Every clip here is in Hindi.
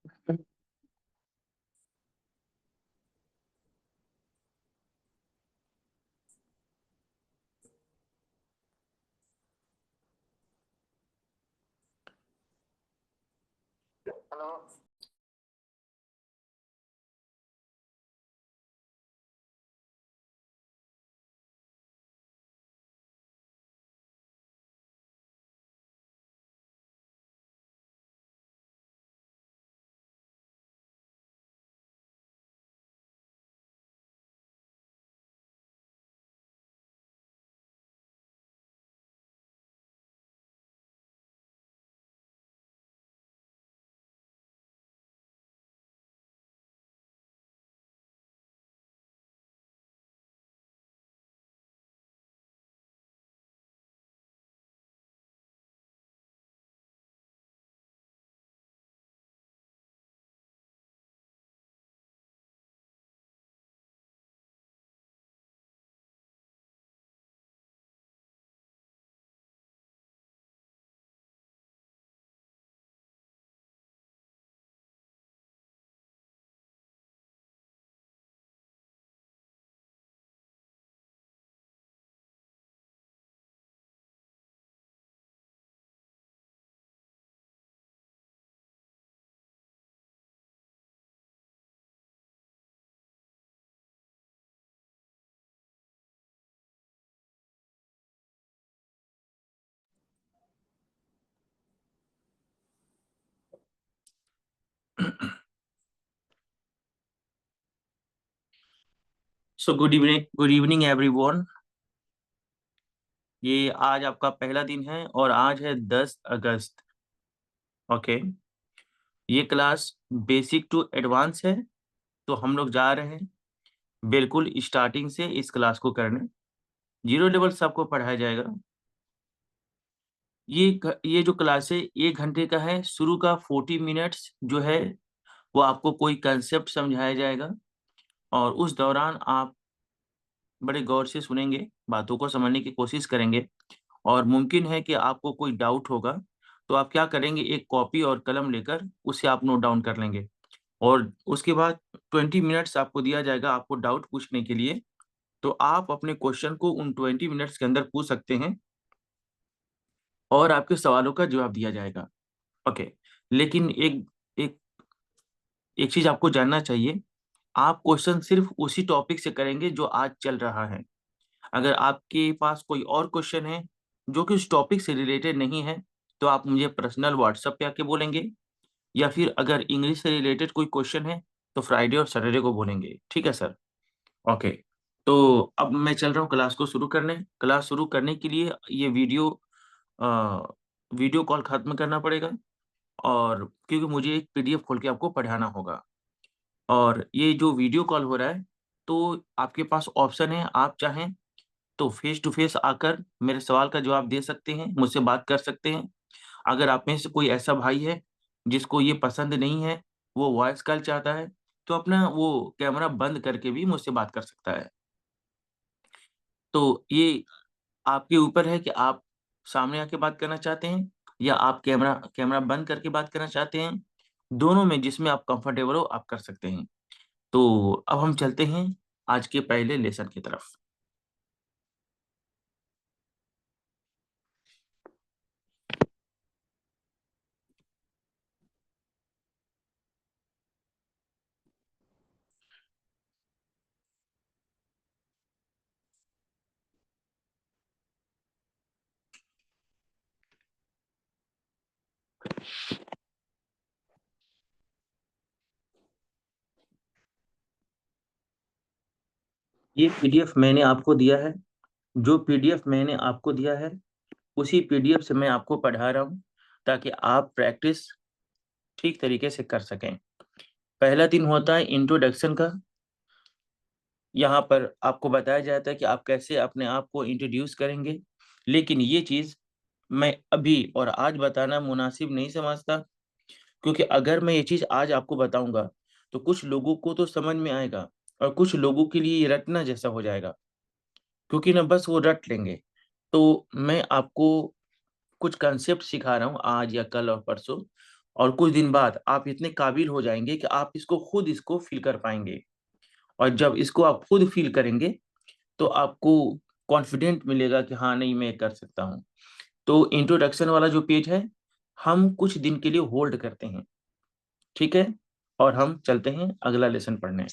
Hello. So good evening everyone. ये आज आपका पहला दिन है और आज है 10 अगस्त। ओके। ये क्लास बेसिक टू एडवांस है, तो हम लोग जा रहे हैं बिल्कुल स्टार्टिंग से इस क्लास को करने। जीरो लेवल से आपको पढ़ाया जाएगा। ये जो क्लास है 1 घंटे का है। शुरू का 40 मिनट्स जो है वो आपको कोई कंसेप्ट समझाया जाएगा और उस दौरान आप बड़े गौर से सुनेंगे, बातों को समझने की कोशिश करेंगे। और मुमकिन है कि आपको कोई डाउट होगा तो आप क्या करेंगे, एक कॉपी और कलम लेकर उसे आप नोट डाउन कर लेंगे। और उसके बाद 20 मिनट्स आपको दिया जाएगा आपको डाउट पूछने के लिए। तो आप अपने क्वेश्चन को उन 20 मिनट्स के अंदर पूछ सकते हैं और आपके सवालों का जवाब दिया जाएगा। ओके। लेकिन एक एक एक चीज आपको जानना चाहिए, आप क्वेश्चन सिर्फ उसी टॉपिक से करेंगे जो आज चल रहा है। अगर आपके पास कोई और क्वेश्चन है जो कि उस टॉपिक से रिलेटेड नहीं है तो आप मुझे पर्सनल व्हाट्सएप पे आके बोलेंगे, या फिर अगर इंग्लिश से रिलेटेड कोई क्वेश्चन है तो फ्राइडे और सैटरडे को बोलेंगे। ठीक है सर? ओके। तो अब मैं चल रहा हूँ क्लास को शुरू करने। क्लास शुरू करने के लिए ये वीडियो कॉल खत्म करना पड़ेगा, और क्योंकि मुझे एक पीडीएफ खोल के आपको पढ़ाना होगा। और ये जो वीडियो कॉल हो रहा है तो आपके पास ऑप्शन है, आप चाहें तो फेस टू फेस आकर मेरे सवाल का जवाब दे सकते हैं, मुझसे बात कर सकते हैं। अगर आप में से कोई ऐसा भाई है जिसको ये पसंद नहीं है, वो वॉइस कॉल चाहता है, तो अपना वो कैमरा बंद करके भी मुझसे बात कर सकता है। तो ये आपके ऊपर है कि आप सामने आके बात करना चाहते हैं या आप कैमरा कैमरा बंद करके बात करना चाहते हैं। दोनों में जिसमें आप कंफर्टेबल हो आप कर सकते हैं। तो अब हम चलते हैं आज के पहले लेसन की तरफ। ये पीडीएफ मैंने आपको दिया है। जो पीडीएफ मैंने आपको दिया है उसी पीडीएफ से मैं आपको पढ़ा रहा हूँ, ताकि आप प्रैक्टिस ठीक तरीके से कर सकें। पहला दिन होता है इंट्रोडक्शन का। यहाँ पर आपको बताया जाता है कि आप कैसे अपने आप को इंट्रोड्यूस करेंगे। लेकिन ये चीज़ मैं अभी और आज बताना मुनासिब नहीं समझता, क्योंकि अगर मैं ये चीज़ आज आपको बताऊंगा तो कुछ लोगों को तो समझ में आएगा और कुछ लोगों के लिए ये रटना जैसा हो जाएगा, क्योंकि ना बस वो रट लेंगे। तो मैं आपको कुछ कंसेप्ट सिखा रहा हूँ आज या कल और परसों, और कुछ दिन बाद आप इतने काबिल हो जाएंगे कि आप इसको फील कर पाएंगे। और जब इसको आप खुद फील करेंगे तो आपको कॉन्फिडेंट मिलेगा कि हाँ नहीं मैं कर सकता हूँ। तो इंट्रोडक्शन वाला जो पेज है हम कुछ दिन के लिए होल्ड करते हैं, ठीक है, और हम चलते हैं अगला लेसन पढ़ने।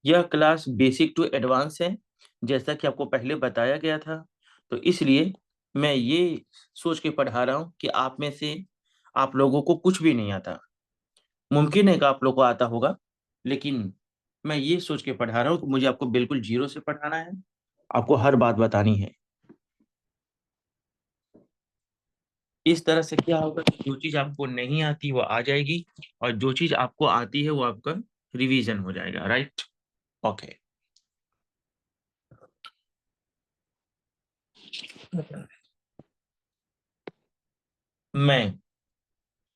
यह क्लास बेसिक टू एडवांस है, जैसा कि आपको पहले बताया गया था। तो इसलिए मैं ये सोच के पढ़ा रहा हूँ कि आप में से आप लोगों को कुछ भी नहीं आता। मुमकिन है कि आप लोगों को आता होगा, लेकिन मैं ये सोच के पढ़ा रहा हूँ कि मुझे आपको बिल्कुल जीरो से पढ़ाना है, आपको हर बात बतानी है। इस तरह से क्या होगा कि जो चीज आपको नहीं आती वो आ जाएगी, और जो चीज आपको आती है वो आपका रिवीजन हो जाएगा, राइट? ओके। मैं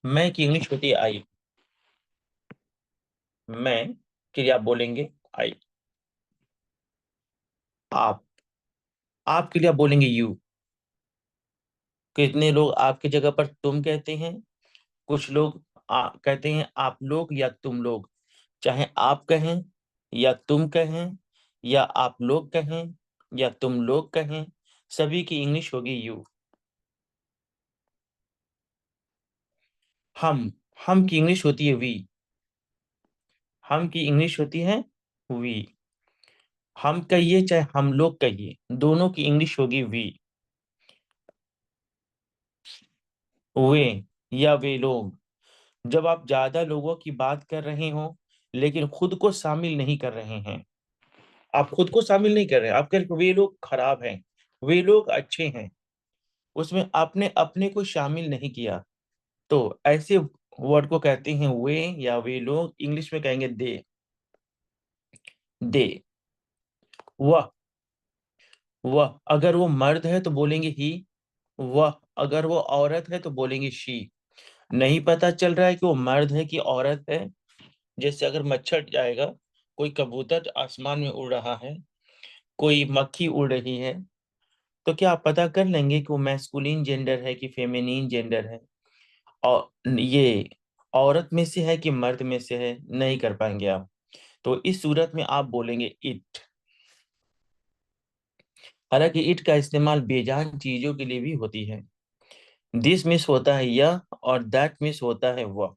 मैं की इंग्लिश होती है आई। मैं के लिए आप बोलेंगे आई। आप आपके लिए आप बोलेंगे यू। कितने लोग आपकी जगह पर तुम कहते हैं, कुछ लोग कहते हैं आप लोग या तुम लोग। चाहे आप कहें या तुम कहें या आप लोग कहें या तुम लोग कहें, सभी की इंग्लिश होगी यू। हम हम की इंग्लिश होती है वी। हम की इंग्लिश होती है वी। हम कहिए चाहे हम लोग कहिए, दोनों की इंग्लिश होगी वी। वे या वे लोग, जब आप ज्यादा लोगों की बात कर रहे हो लेकिन खुद को शामिल नहीं कर रहे हैं, आप खुद को शामिल नहीं कर रहे हैं, आप कह रहे हैं, वे लोग खराब हैं, वे लोग अच्छे हैं, उसमें आपने अपने को शामिल नहीं किया, तो ऐसे वर्ड को कहते हैं वे या वे लोग। इंग्लिश में कहेंगे दे। दे। वह वह अगर वो मर्द है तो बोलेंगे ही। वह अगर वो औरत है तो बोलेंगे शी। नहीं पता चल रहा है कि वो मर्द है कि औरत है। जैसे अगर मच्छर जाएगा, कोई कबूतर आसमान में उड़ रहा है, कोई मक्खी उड़ रही है, तो क्या आप पता कर लेंगे कि वो मैस्कुलिन जेंडर है कि फेमिनिन जेंडर है, और ये औरत में से है कि मर्द में से है? नहीं कर पाएंगे आप। तो इस सूरत में आप बोलेंगे इट। हालांकि इट का इस्तेमाल बेजान चीजों के लिए भी होती है। दिस मिस होता है यह, और दैट मिस होता है वह।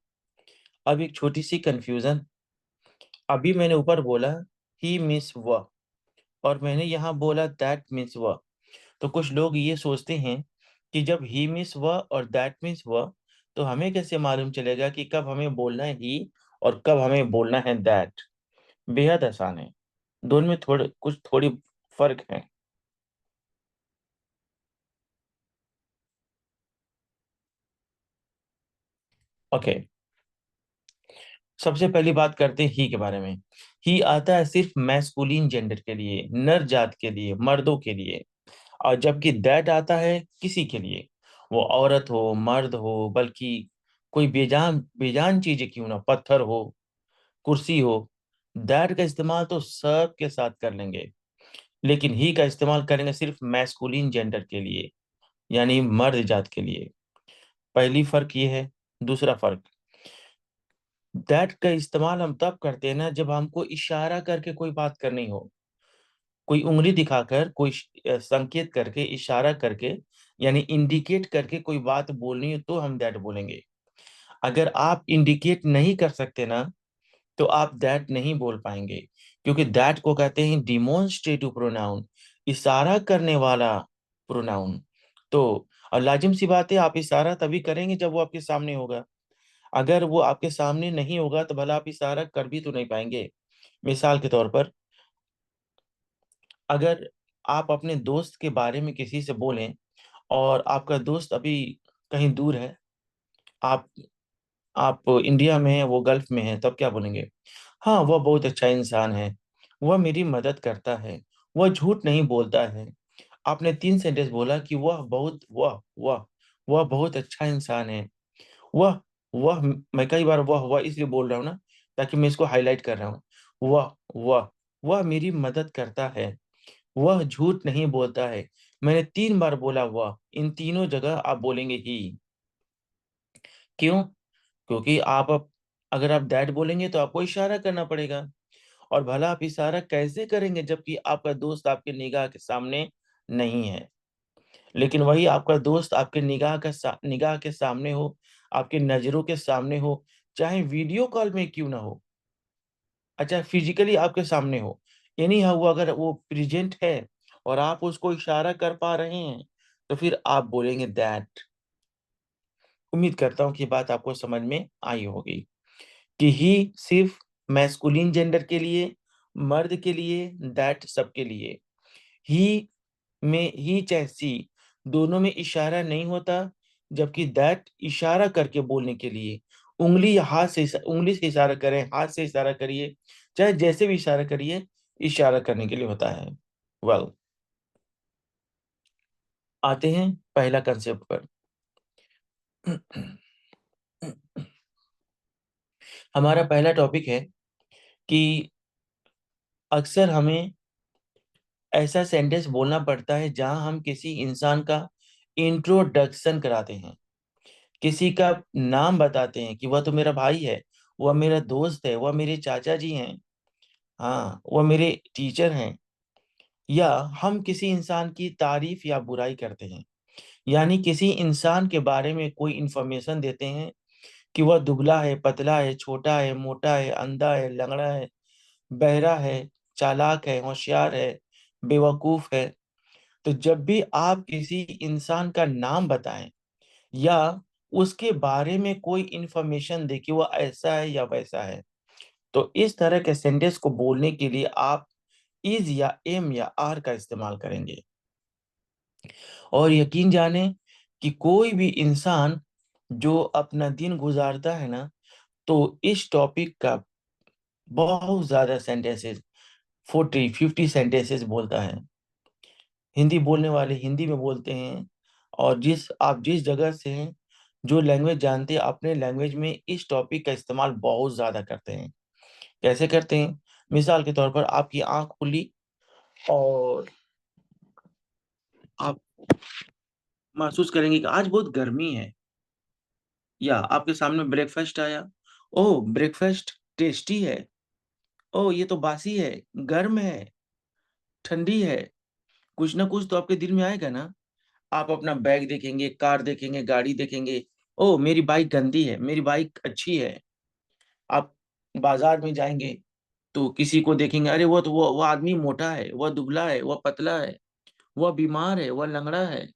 अब एक छोटी सी कंफ्यूजन, अभी मैंने ऊपर बोला ही मिस वह, और मैंने यहाँ बोला दैट मिस वह। तो कुछ लोग ये सोचते हैं कि जब ही मिस वह और दैट मिस वह, तो हमें कैसे मालूम चलेगा कि कब हमें बोलना है ही और कब हमें बोलना है दैट? बेहद आसान है, दोनों में थोड़ी फर्क है। ओके, सबसे पहली बात करते हैं ही के बारे में। ही आता है सिर्फ मैस्कुलिन जेंडर के लिए, नर जात के लिए, मर्दों के लिए। और जबकि दैट आता है किसी के लिए, वो औरत हो मर्द हो, बल्कि कोई बेजान बेजान चीज क्यों ना, पत्थर हो कुर्सी हो, दैट का इस्तेमाल तो सब के साथ कर लेंगे। लेकिन ही का इस्तेमाल करेंगे सिर्फ मैस्कुलिन जेंडर के लिए, यानी मर्द जात के लिए। पहली फर्क ये है। दूसरा फर्क, दैट का इस्तेमाल हम तब करते हैं ना जब हमको इशारा करके कोई बात करनी हो, कोई उंगली दिखाकर, कोई संकेत करके, इशारा करके, यानी इंडिकेट करके कोई बात बोलनी हो तो हम दैट बोलेंगे। अगर आप इंडिकेट नहीं कर सकते ना, तो आप दैट नहीं बोल पाएंगे, क्योंकि दैट को कहते हैं डिमोन्स्ट्रेटिव प्रोनाउन, इशारा करने वाला प्रोनाउन। तो और लाजिम सी बात है, आप इशारा तभी करेंगे जब वो आपके सामने होगा। अगर वो आपके सामने नहीं होगा तो भला आप इशारा कर भी तो नहीं पाएंगे। मिसाल के तौर पर, अगर आप अपने दोस्त के बारे में किसी से बोलें और आपका दोस्त अभी कहीं दूर है, आप आप इंडिया में हैं, वो गल्फ में है, तब क्या बोलेंगे? हाँ, वह बहुत अच्छा इंसान है, वह मेरी मदद करता है, वह झूठ नहीं बोलता है। आपने 3 सेंटेंस बोला कि वह बहुत अच्छा इंसान है। वह मैं कई बार वह इसलिए बोल रहा हूँ ना, ताकि मैं इसको हाईलाइट कर रहा हूँ। वह वह वह मेरी मदद करता है, वह झूठ नहीं बोलता है, मैंने 3 बार बोला हुआ, इन तीनों जगह आप बोलेंगे ही। क्यों? क्योंकि अगर आप दैट बोलेंगे तो आपको इशारा करना पड़ेगा, और भला आप इशारा कैसे करेंगे जबकि आपका दोस्त आपके निगाह के सामने नहीं है। लेकिन वही आपका दोस्त आपके निगाह के सामने हो, आपके नजरों के सामने हो, चाहे वीडियो कॉल में क्यों ना हो, अच्छा फिजिकली आपके सामने हो, एनी हाउ अगर वो प्रेजेंट है और आप उसको इशारा कर पा रहे हैं, तो फिर आप बोलेंगे दैट। उम्मीद करता हूँ कि ये बात आपको समझ में आई होगी कि ही सिर्फ मैस्कुलिन जेंडर के लिए, मर्द के लिए, दैट सबके लिए। ही में ही चाहे सी, दोनों में इशारा नहीं होता, जबकि दैट इशारा करके बोलने के लिए, उंगली से इशारा करें, हाथ से इशारा करिए, चाहे जैसे भी इशारा करिए, इशारा करने के लिए होता है। वेल, आते हैं पहला कंसेप्ट पर। हमारा पहला टॉपिक है कि अक्सर हमें ऐसा सेंटेंस बोलना पड़ता है जहां हम किसी इंसान का इंट्रोडक्शन कराते हैं, किसी का नाम बताते हैं कि वह तो मेरा भाई है, वह मेरा दोस्त है, वह मेरे चाचा जी हैं, हाँ वह मेरे टीचर हैं, या हम किसी इंसान की तारीफ या बुराई करते हैं, यानी किसी इंसान के बारे में कोई इंफॉर्मेशन देते हैं कि वह दुबला है, पतला है, छोटा है, मोटा है, अंधा है, लंगड़ा है, बहरा है, चालाक है, होशियार है, बेवकूफ है। तो जब भी आप किसी इंसान का नाम बताएं या उसके बारे में कोई इंफॉर्मेशन दे कि वो ऐसा है या वैसा है, तो इस तरह के सेंटेंस को बोलने के लिए आप इज या एम या आर का इस्तेमाल करेंगे। और यकीन जाने कि कोई भी इंसान जो अपना दिन गुजारता है ना, तो इस टॉपिक का बहुत ज्यादा सेंटेंसेस, 40-50 सेंटेंसेस बोलता है। हिंदी बोलने वाले हिंदी में बोलते हैं, और आप जिस जगह से हैं, जो लैंग्वेज जानते हैं, अपने लैंग्वेज में इस टॉपिक का इस्तेमाल बहुत ज्यादा करते हैं। कैसे करते हैं? मिसाल के तौर पर आपकी आंख खुली और आप महसूस करेंगे कि आज बहुत गर्मी है, या आपके सामने ब्रेकफास्ट आया, ओह ब्रेकफास्ट टेस्टी है, ओह ये तो बासी है, गर्म है, ठंडी है। कुछ ना कुछ तो आपके दिल में आएगा ना। आप अपना बैग देखेंगे, कार देखेंगे, गाड़ी देखेंगे, ओह मेरी बाइक गंदी है, मेरी बाइक अच्छी है। आप बाजार में जाएंगे तो किसी को देखेंगे, अरे वो आदमी मोटा है, वह दुबला है, वह पतला है, वह बीमार है, वह लंगड़ा है।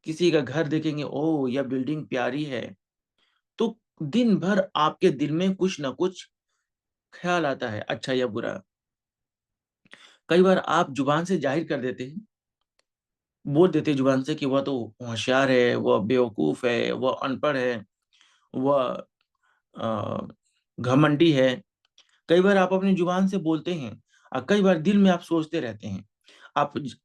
किसी का घर देखेंगे, ओह यह बिल्डिंग प्यारी है। तो दिन भर आपके दिल में कुछ ना कुछ ख्याल आता है, अच्छा या बुरा। कई बार आप जुबान से जाहिर कर देते हैं, बोल देते हैं जुबान से कि वह तो होशियार है, वह बेवकूफ है, वह अनपढ़ है, वह अ, घमंडी है। कई बार आप अपनी जुबान से बोलते हैं, और कई बार दिल में आप सोचते रहते हैं।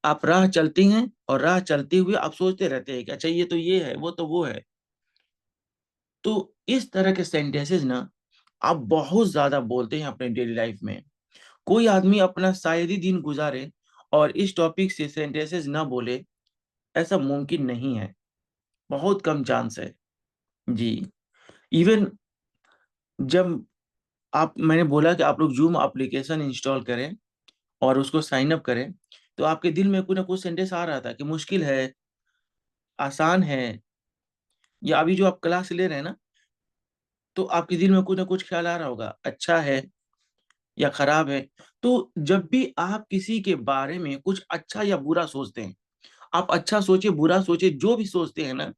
आप राह चलते हैं और राह चलते हुए आप सोचते रहते हैं कि अच्छा ये तो ये है, वो तो वो है। तो इस तरह के सेंटेंसेस ना आप बहुत ज्यादा बोलते हैं अपने डेली लाइफ में। कोई आदमी अपना शायद ही दिन गुजारे और इस टॉपिक से सेंटेंसेस ना बोले, ऐसा मुमकिन नहीं है, बहुत कम चांस है। जी, इवन जब मैंने बोला कि आप लोग जूम एप्लीकेशन इंस्टॉल करें और उसको साइन अप करें, तो आपके दिल में कुछ ना कुछ सेंटेंस आ रहा था कि मुश्किल है, आसान है, या अभी जो आप क्लास ले रहे हैं ना, तो आपके दिल में कुछ ना कुछ ख्याल आ रहा होगा, अच्छा है या खराब है। तो जब भी आप किसी के बारे में कुछ अच्छा या बुरा सोचते हैं, आप अच्छा सोचिए, बुरा सोचिए, जो भी सोचते हैं ना,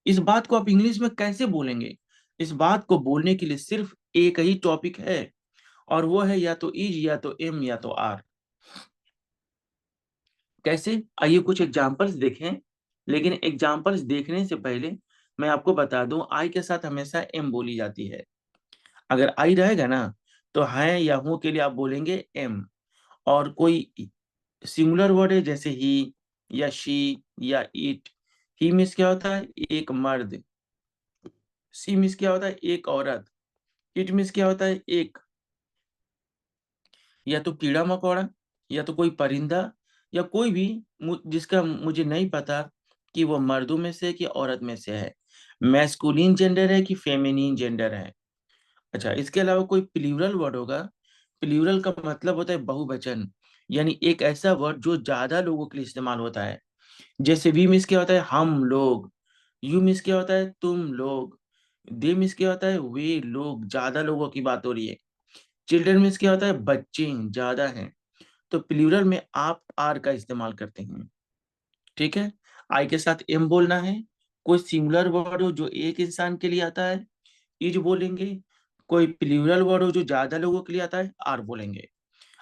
इस बात को आप इंग्लिश में कैसे बोलेंगे? इस बात को बोलने के लिए सिर्फ एक ही टॉपिक है, और वो है या तो इज या तो एम या तो आर। कैसे? आइए कुछ एग्जांपल्स देखें। लेकिन एग्जांपल्स देखने से पहले मैं आपको बता दूं, आई के साथ हमेशा एम बोली जाती है। अगर आई रहेगा ना, तो है या हूं के लिए आप बोलेंगे एम। और कोई सिंगुलर वर्ड है जैसे ही या शी या इट, ही मीन्स क्या होता है? एक मर्द। सी मीन्स क्या होता है? एक औरत। इट मीन्स क्या होता है? एक या तो कीड़ा मकोड़ा, या तो कोई परिंदा, या कोई भी जिसका मुझे नहीं पता कि वो मर्दों में से कि औरत में से है, मैस्कुलिन जेंडर है कि फेमिनिन जेंडर है। अच्छा, इसके अलावा कोई प्लूरल वर्ड होगा। प्लूरल का मतलब होता है बहुवचन, यानी एक ऐसा वर्ड जो ज्यादा लोगों के लिए इस्तेमाल होता है। जैसे वी मीन्स क्या होता है हम लोग, यू मीन्स क्या होता है तुम लोग, दे मीन्स क्या होता है वे लोग, ज्यादा लोगों की बात हो रही है। चिल्ड्रन मीन्स क्या होता है बच्चे ज्यादा हैं। तो प्लूरल में आप आर का इस्तेमाल करते हैं। ठीक है, आई के साथ एम बोलना है। कोई सिंगुलर वर्ड हो जो एक इंसान के लिए आता है, इज बोलेंगे। कोई प्लूरल वर्ड हो जो ज्यादा लोगों के लिए आता है, आर बोलेंगे।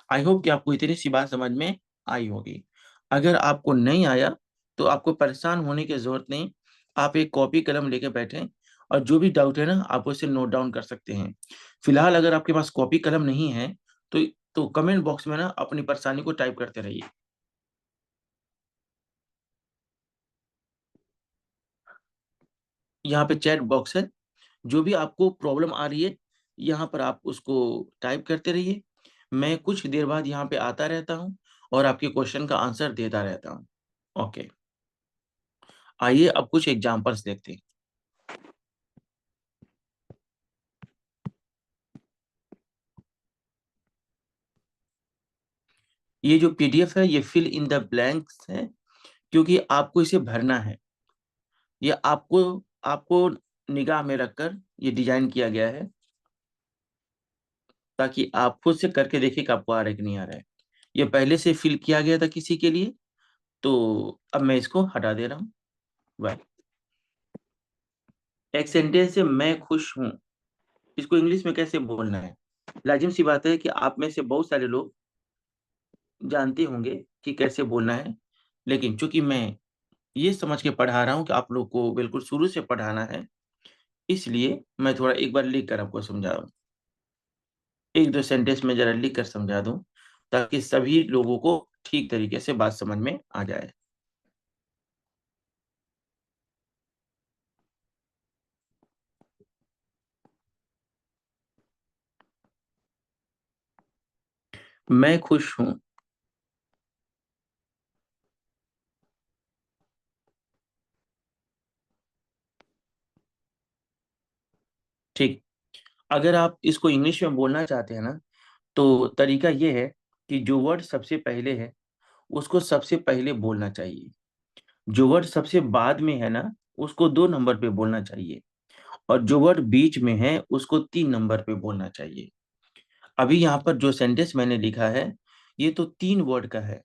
आई होप कि आपको इतनी सी बात समझ में आई होगी। अगर आपको नहीं आया तो आपको परेशान होने की जरूरत नहीं। आप एक कॉपी कलम लेके बैठें और जो भी डाउट है ना आप उसे नोट डाउन कर सकते हैं। फिलहाल अगर आपके पास कॉपी कलम नहीं है तो कमेंट बॉक्स में ना अपनी परेशानी को टाइप करते रहिए। यहाँ पे चैट बॉक्स है, जो भी आपको प्रॉब्लम आ रही है यहाँ पर आप उसको टाइप करते रहिए। मैं कुछ देर बाद यहाँ पे आता रहता हूँ और आपके क्वेश्चन का आंसर देता रहता हूँ। ओके, आइए अब कुछ एग्जांपल्स देखते हैं। ये जो पीडीएफ है ये फिल इन द ब्लैंक्स है, क्योंकि आपको इसे भरना है। ये आपको आपको निगाह में रखकर ये डिजाइन किया गया है, ताकि आप खुद से करके देखिए कि आपको आ रहा है कि नहीं आ रहा है। ये पहले से फिल किया गया था किसी के लिए, तो अब मैं इसको हटा दे रहा हूँ। बाय। एक सेंटेंस है मैं खुश हूँ, इसको इंग्लिश में कैसे बोलना है? लाजिम सी बात है कि आप में से बहुत सारे लोग जानते होंगे कि कैसे बोलना है, लेकिन चूंकि मैं ये समझ के पढ़ा रहा हूँ कि आप लोग को बिल्कुल शुरू से पढ़ाना है, इसलिए मैं थोड़ा एक बार लिख कर आपको समझा दूं। एक दो सेंटेंस में जरा लिख कर समझा दूं, ताकि सभी लोगों को ठीक तरीके से बात समझ में आ जाए। मैं खुश हूँ। ठीक, अगर आप इसको इंग्लिश में बोलना चाहते हैं ना, तो तरीका ये है कि जो वर्ड सबसे पहले है उसको सबसे पहले बोलना चाहिए। जो वर्ड सबसे बाद में है ना उसको 2 नंबर पे बोलना चाहिए, और जो वर्ड बीच में है उसको 3 नंबर पे बोलना चाहिए। अभी यहाँ पर जो सेंटेंस मैंने लिखा है ये तो 3 वर्ड का है,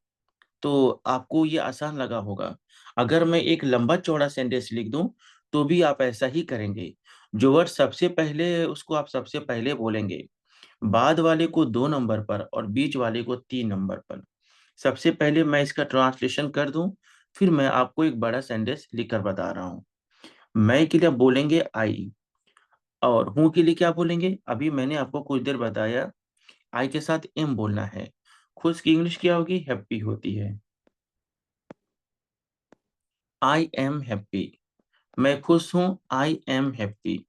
तो आपको ये आसान लगा होगा। अगर मैं एक लंबा चौड़ा सेंटेंस लिख दूं तो भी आप ऐसा ही करेंगे। जो वर्ड सबसे पहले है उसको आप सबसे पहले बोलेंगे, बाद वाले को 2 नंबर पर और बीच वाले को 3 नंबर पर। सबसे पहले मैं इसका ट्रांसलेशन कर दूं, फिर मैं आपको एक बड़ा सेंटेंस लिखकर बता रहा हूँ। मैं के लिए आप बोलेंगे आई, और हूँ के लिए क्या बोलेंगे? अभी मैंने आपको कुछ देर बताया, आई के साथ एम बोलना है। खुश की इंग्लिश क्या होगी? हैप्पी होती है। आई एम हैप्पी, मैं खुश हूँ, आई एम हैप्पी।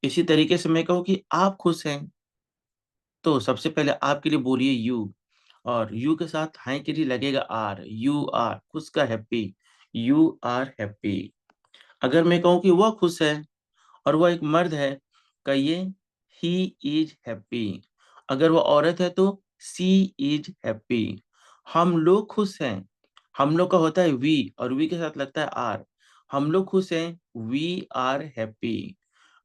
इसी तरीके से मैं कहूँ कि आप खुश हैं, तो सबसे पहले आपके लिए बोलिए यू, और यू के साथ हाई के लिए लगेगा आर, यू आर खुश का हैप्पी, यू आर हैप्पी। अगर मैं कहूँ कि वह खुश है और वह एक मर्द है, कहिए ही इज हैप्पी। अगर वह औरत है तो सी इज हैप्पी। हम लोग खुश हैं, हम लोग का होता है वी और वी के साथ लगता है आर। हम लोग खुश हैं, वी आर हैप्पी।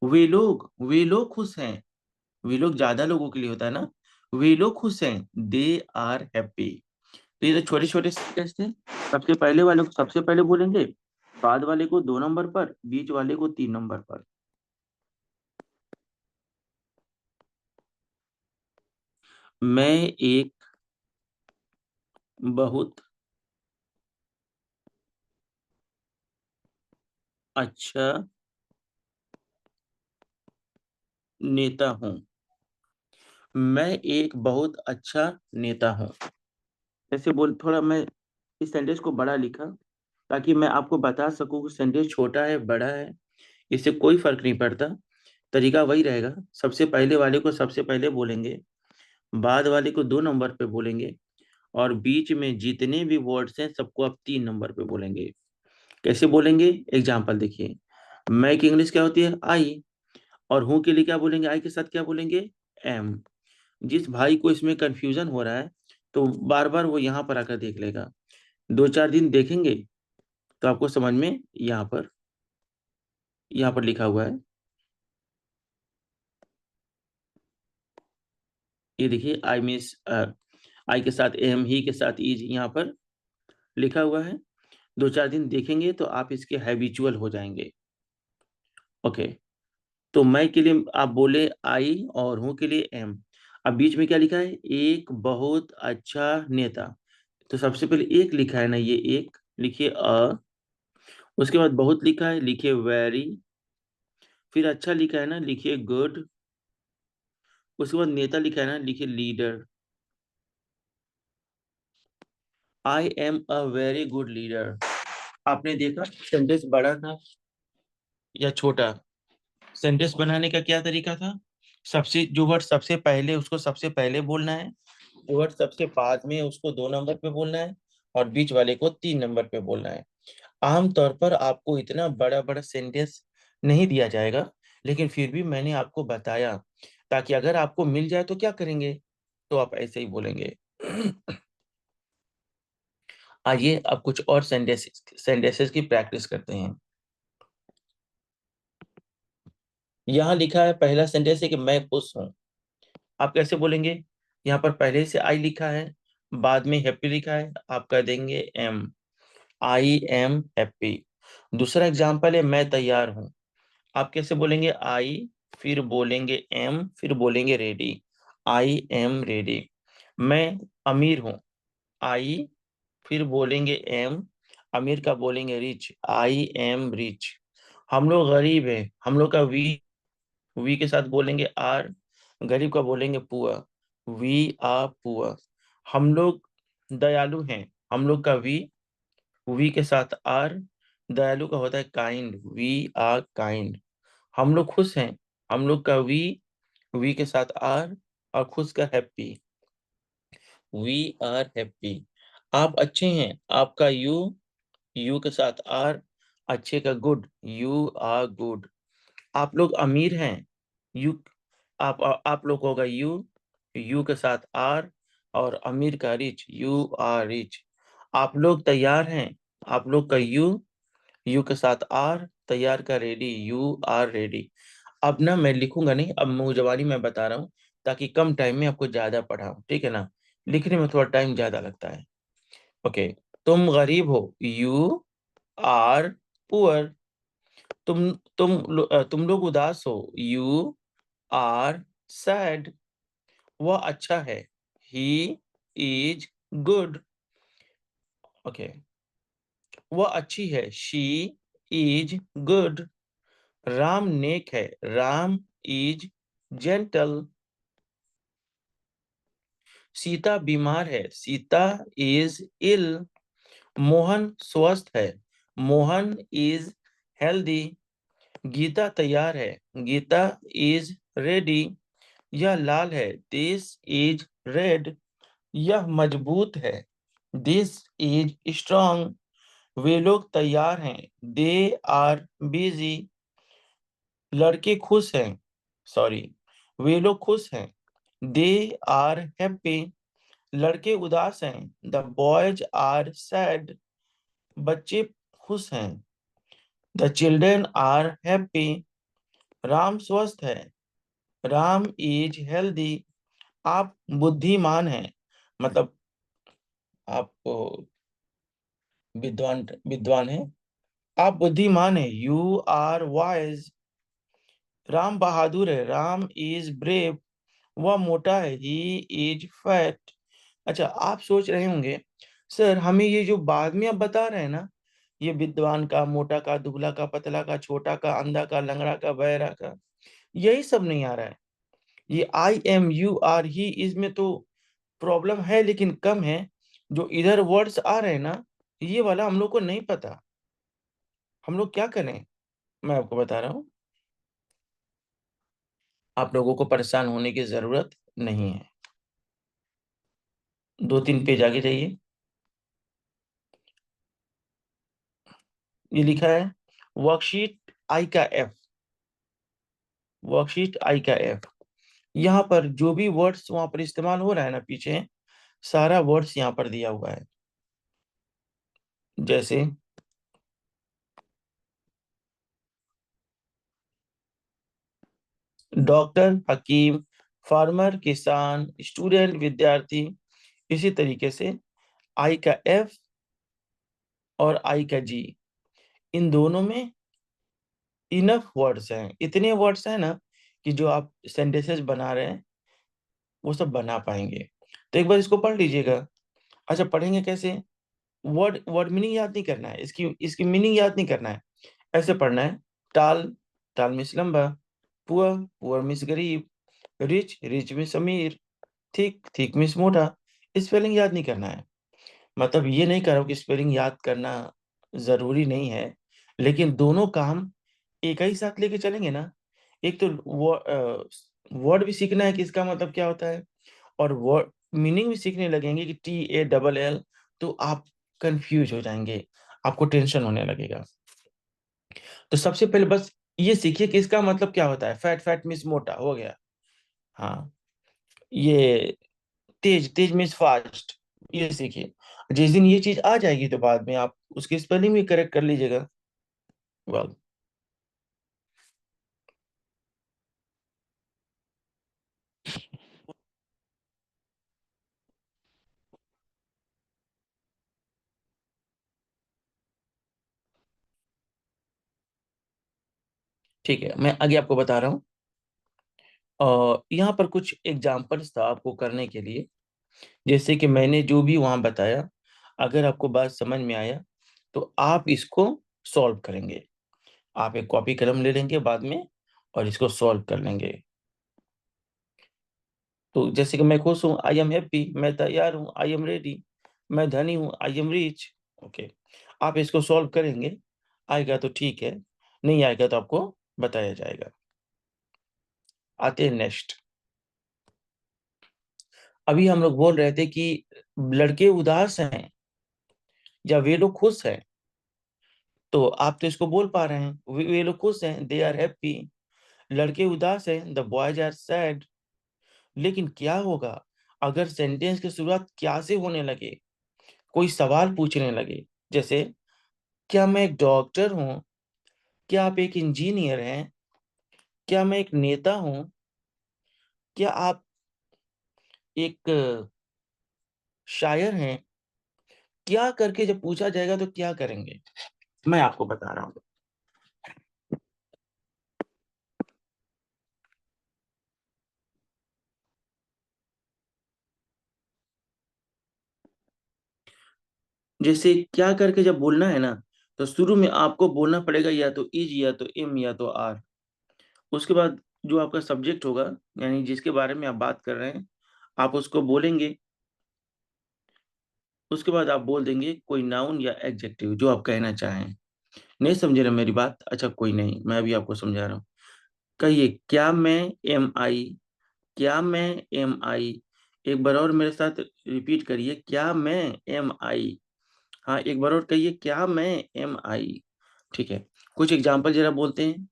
वे लोग खुश हैं, वे लोग ज्यादा लोगों के लिए होता है ना। वे लोग खुश हैं, दे आर हैप्पी। तो ये तो छोटे छोटे सेंटेंस थे। सबसे पहले वाले को सबसे पहले बोलेंगे, बाद वाले को 2 नंबर पर, बीच वाले को 3 नंबर पर। मैं एक बहुत अच्छा नेता हूँ। मैं एक बहुत अच्छा नेता हूँ। ऐसे बोल, थोड़ा मैं इस सेंटेंस को बड़ा लिखा ताकि मैं आपको बता सकूं कि सेंटेंस छोटा है बड़ा है, इससे कोई फर्क नहीं पड़ता। तरीका वही रहेगा, सबसे पहले वाले को सबसे पहले बोलेंगे, बाद वाले को 2 नंबर पे बोलेंगे, और बीच में जितने भी वर्ड्स हैं सबको आप 3 नंबर पे बोलेंगे। कैसे बोलेंगे? एग्जाम्पल देखिए, मैं की इंग्लिश क्या होती है? आई। और हूँ के लिए क्या बोलेंगे? आई के साथ क्या बोलेंगे? एम। जिस भाई को इसमें कंफ्यूजन हो रहा है तो बार बार वो यहाँ पर आकर देख लेगा, 2-4 दिन देखेंगे तो आपको समझ में यहाँ पर लिखा हुआ है। ये देखिए, आई मिस, आई के साथ एम, ही के साथ इज यहाँ पर लिखा हुआ है। 2-4 दिन देखेंगे तो आप इसके हैबिचुअल हो जाएंगे। ओके, तो मैं के लिए आप बोले आई और हूँ के लिए एम। अब बीच में क्या लिखा है? एक बहुत अच्छा नेता। तो सबसे पहले एक लिखा है ना, ये एक लिखिए अ। उसके बाद बहुत लिखा है, लिखिए वेरी। फिर अच्छा लिखा है ना, लिखिए गुड। उसके बाद नेता लिखा है ना, लिखिए leader. I am a very good leader. आपने देखा सेंटेंस बड़ा था या छोटा? सेंटेंस बनाने का क्या तरीका था? सबसे जो वर्ड सबसे पहले उसको सबसे पहले बोलना है, जो वर्ड सबसे बाद में उसको 2 नंबर पे बोलना है, और बीच वाले को 3 नंबर पे बोलना है। आमतौर पर आपको इतना बड़ा बड़ा सेंटेंस नहीं दिया जाएगा, लेकिन फिर भी मैंने आपको बताया ताकि अगर आपको मिल जाए तो क्या करेंगे, तो आप ऐसे ही बोलेंगे। आइए अब कुछ और सेंटेंसेस की प्रैक्टिस करते हैं। यहाँ लिखा है, पहला सेंटेंस है कि मैं खुश हूँ। आप कैसे बोलेंगे? यहाँ पर पहले से आई लिखा है, बाद में हैप्पी लिखा है, आप कह देंगे एम। I am happy. दूसरा एग्जाम्पल है, मैं तैयार हूँ। आप कैसे बोलेंगे? आई, फिर बोलेंगे एम, फिर बोलेंगे रेडी। I am ready. मैं अमीर हूँ। आई, फिर बोलेंगे एम, अमीर का बोलेंगे रिच। I am rich. हम लोग गरीब हैं, हम लोग का वी के साथ बोलेंगे आर। गरीब का बोलेंगे पुअर। We are poor. हम लोग दयालु हैं, हम लोग का वी के साथ आर। दयालु का होता है काइंड। We are kind. हम लोग खुश हैं, हम लोग का वी के साथ आर, और खुश का हैप्पी। We are happy. आप अच्छे हैं, आपका यू के साथ आर, अच्छे का गुड। You are good. आप लोग अमीर हैं, यू, आप लोग होगा यू के साथ आर, और अमीर का रिच। You are rich. आप लोग तैयार हैं, आप लोग का यू के साथ आर, तैयार का रेडी। You are ready. अब ना मैं लिखूंगा नहीं, अब मुंह जबानी मैं बता रहा हूँ ताकि कम टाइम में आपको ज्यादा पढ़ाऊं, ठीक है ना? लिखने में थोड़ा टाइम ज्यादा लगता है। ओके, तुम गरीब हो। You are poor. तुम लोग उदास हो। You are sad. वह अच्छा है। He is good. ओके, वह अच्छी है। She is good. राम नेक है। Ram is gentle. सीता बीमार है। सीता इज इल। मोहन स्वस्थ है। Mohan is healthy. गीता तैयार है। Gita is ready. यह लाल है। This is red. यह मजबूत है। This is strong. वे लोग तैयार हैं। They are busy. लड़के खुश हैं। सॉरी, वे लोग खुश हैं। They are happy. लड़के उदास हैं। The boys are sad. बच्चे खुश हैं। The children are happy. Ram स्वस्थ है। Ram is healthy. आप बुद्धिमान हैं, मतलब आप विद्वान विद्वान हैं। आप बुद्धिमान हैं। You are wise. राम बहादुर है। Ram is brave. वह मोटा है। He is fat. अच्छा, आप सोच रहे होंगे सर हमें ये जो बाद में आप बता रहे हैं ना, ये विद्वान का, मोटा का, दुबला का, पतला का, छोटा का, अंधा का, लंगड़ा का, बहरा का, यही सब नहीं आ रहा है। ये आई एम, यू आर, ही इसमें तो प्रॉब्लम है लेकिन कम है। जो इधर वर्ड्स आ रहे हैं ना, ये वाला हम लोग को नहीं पता। हम लोग क्या करें? मैं आपको बता रहा हूँ, आप लोगों को परेशान होने की जरूरत नहीं है। 2-3 पेज आगे जाइए। ये लिखा है वर्कशीट आई का एफ। वर्कशीट आई का एफ। यहाँ पर जो भी वर्ड्स वहां पर इस्तेमाल हो रहा है ना पीछे, सारा वर्ड्स यहाँ पर दिया हुआ है। जैसे डॉक्टर, हकीम, फार्मर, किसान, स्टूडेंट, विद्यार्थी। इसी तरीके से आई का एफ और आई का जी, इन दोनों में इनफ वर्ड्स हैं, इतने वर्ड्स हैं ना कि जो आप सेंटेंसेस बना रहे हैं वो सब बना पाएंगे। तो एक बार इसको पढ़ लीजिएगा। अच्छा, पढ़ेंगे कैसे? वर्ड वर्ड मीनिंग याद नहीं करना है, इसकी इसकी मीनिंग याद नहीं करना है। ऐसे पढ़ना है। टाल, टाल मीन्स लंबा। पुअर, पुअर मीन्स गरीब। रिच, रिच मीन्स अमीर। थिक, थिक मीन्स मोटा। स्पेलिंग याद नहीं करना है। मतलब ये नहीं कह रहा हूँ कि स्पेलिंग याद करना जरूरी नहीं है, लेकिन दोनों काम एक ही साथ लेके चलेंगे ना। एक तो वर्ड भी सीखना है कि इसका मतलब क्या होता है, और वर्ड मीनिंग भी सीखने लगेंगे कि TALL, तो आप कंफ्यूज हो जाएंगे, आपको टेंशन होने लगेगा। तो सबसे पहले बस ये सीखिए कि इसका मतलब क्या होता है। फैट, फैट मीन्स मोटा, हो गया। हाँ, ये तेज, तेज मीन्स फास्ट, ये सीखिए। जिस दिन ये चीज आ जाएगी तो बाद में आप उसकी स्पेलिंग भी करेक्ट कर लीजिएगा। वाह। ठीक है, मैं आगे आपको बता रहा हूँ। और यहाँ पर कुछ एग्जाम्पल्स था आपको करने के लिए। जैसे कि मैंने जो भी वहां बताया, अगर आपको बात समझ में आया तो आप इसको सॉल्व करेंगे। आप एक कॉपी कलम ले लेंगे बाद में और इसको सॉल्व कर लेंगे। तो जैसे कि मैं खुश हूँ, आई एम हैप्पी, मैं तैयार हूँ, आई एम रेडी, मैं धनी हूँ, आई एम रिच। ओके, आप इसको सॉल्व करेंगे। आएगा तो ठीक है, नहीं आएगा तो आपको बताया जाएगा। आते हैं नेक्स्ट। अभी हम लोग बोल रहे थे कि लड़के उदास हैं या वे लोग खुश हैं। तो आप तो इसको बोल पा रहे हैं, वे लोग खुश हैं, दे आर हैप्पी। लड़के उदास हैं, द बॉयज आर सैड। लेकिन क्या होगा अगर सेंटेंस की शुरुआत क्या से होने लगे, कोई सवाल पूछने लगे। जैसे, क्या मैं एक डॉक्टर हूँ? क्या आप एक इंजीनियर हैं? क्या मैं एक नेता हूँ? क्या आप एक शायर हैं? क्या करके जब पूछा जाएगा तो क्या करेंगे, मैं आपको बता रहा हूँ। जैसे क्या करके जब बोलना है ना, तो शुरू में आपको बोलना पड़ेगा या तो इज, या तो एम, या तो आर। उसके बाद जो आपका सब्जेक्ट होगा, यानी जिसके बारे में आप बात कर रहे हैं, आप उसको बोलेंगे। उसके बाद आप बोल देंगे कोई नाउन या एडजेक्टिव जो आप कहना चाहें। नहीं समझे ना मेरी बात? अच्छा, कोई नहीं, मैं अभी आपको समझा रहा हूँ। कहिए, क्या मैं एम आई। क्या मैं एम आई। एक बार और मेरे साथ रिपीट करिए, क्या मैं एम आई। हाँ, एक बार और कहिए, क्या मैं एम आई। ठीक है, कुछ एग्जाम्पल जरा बोलते हैं।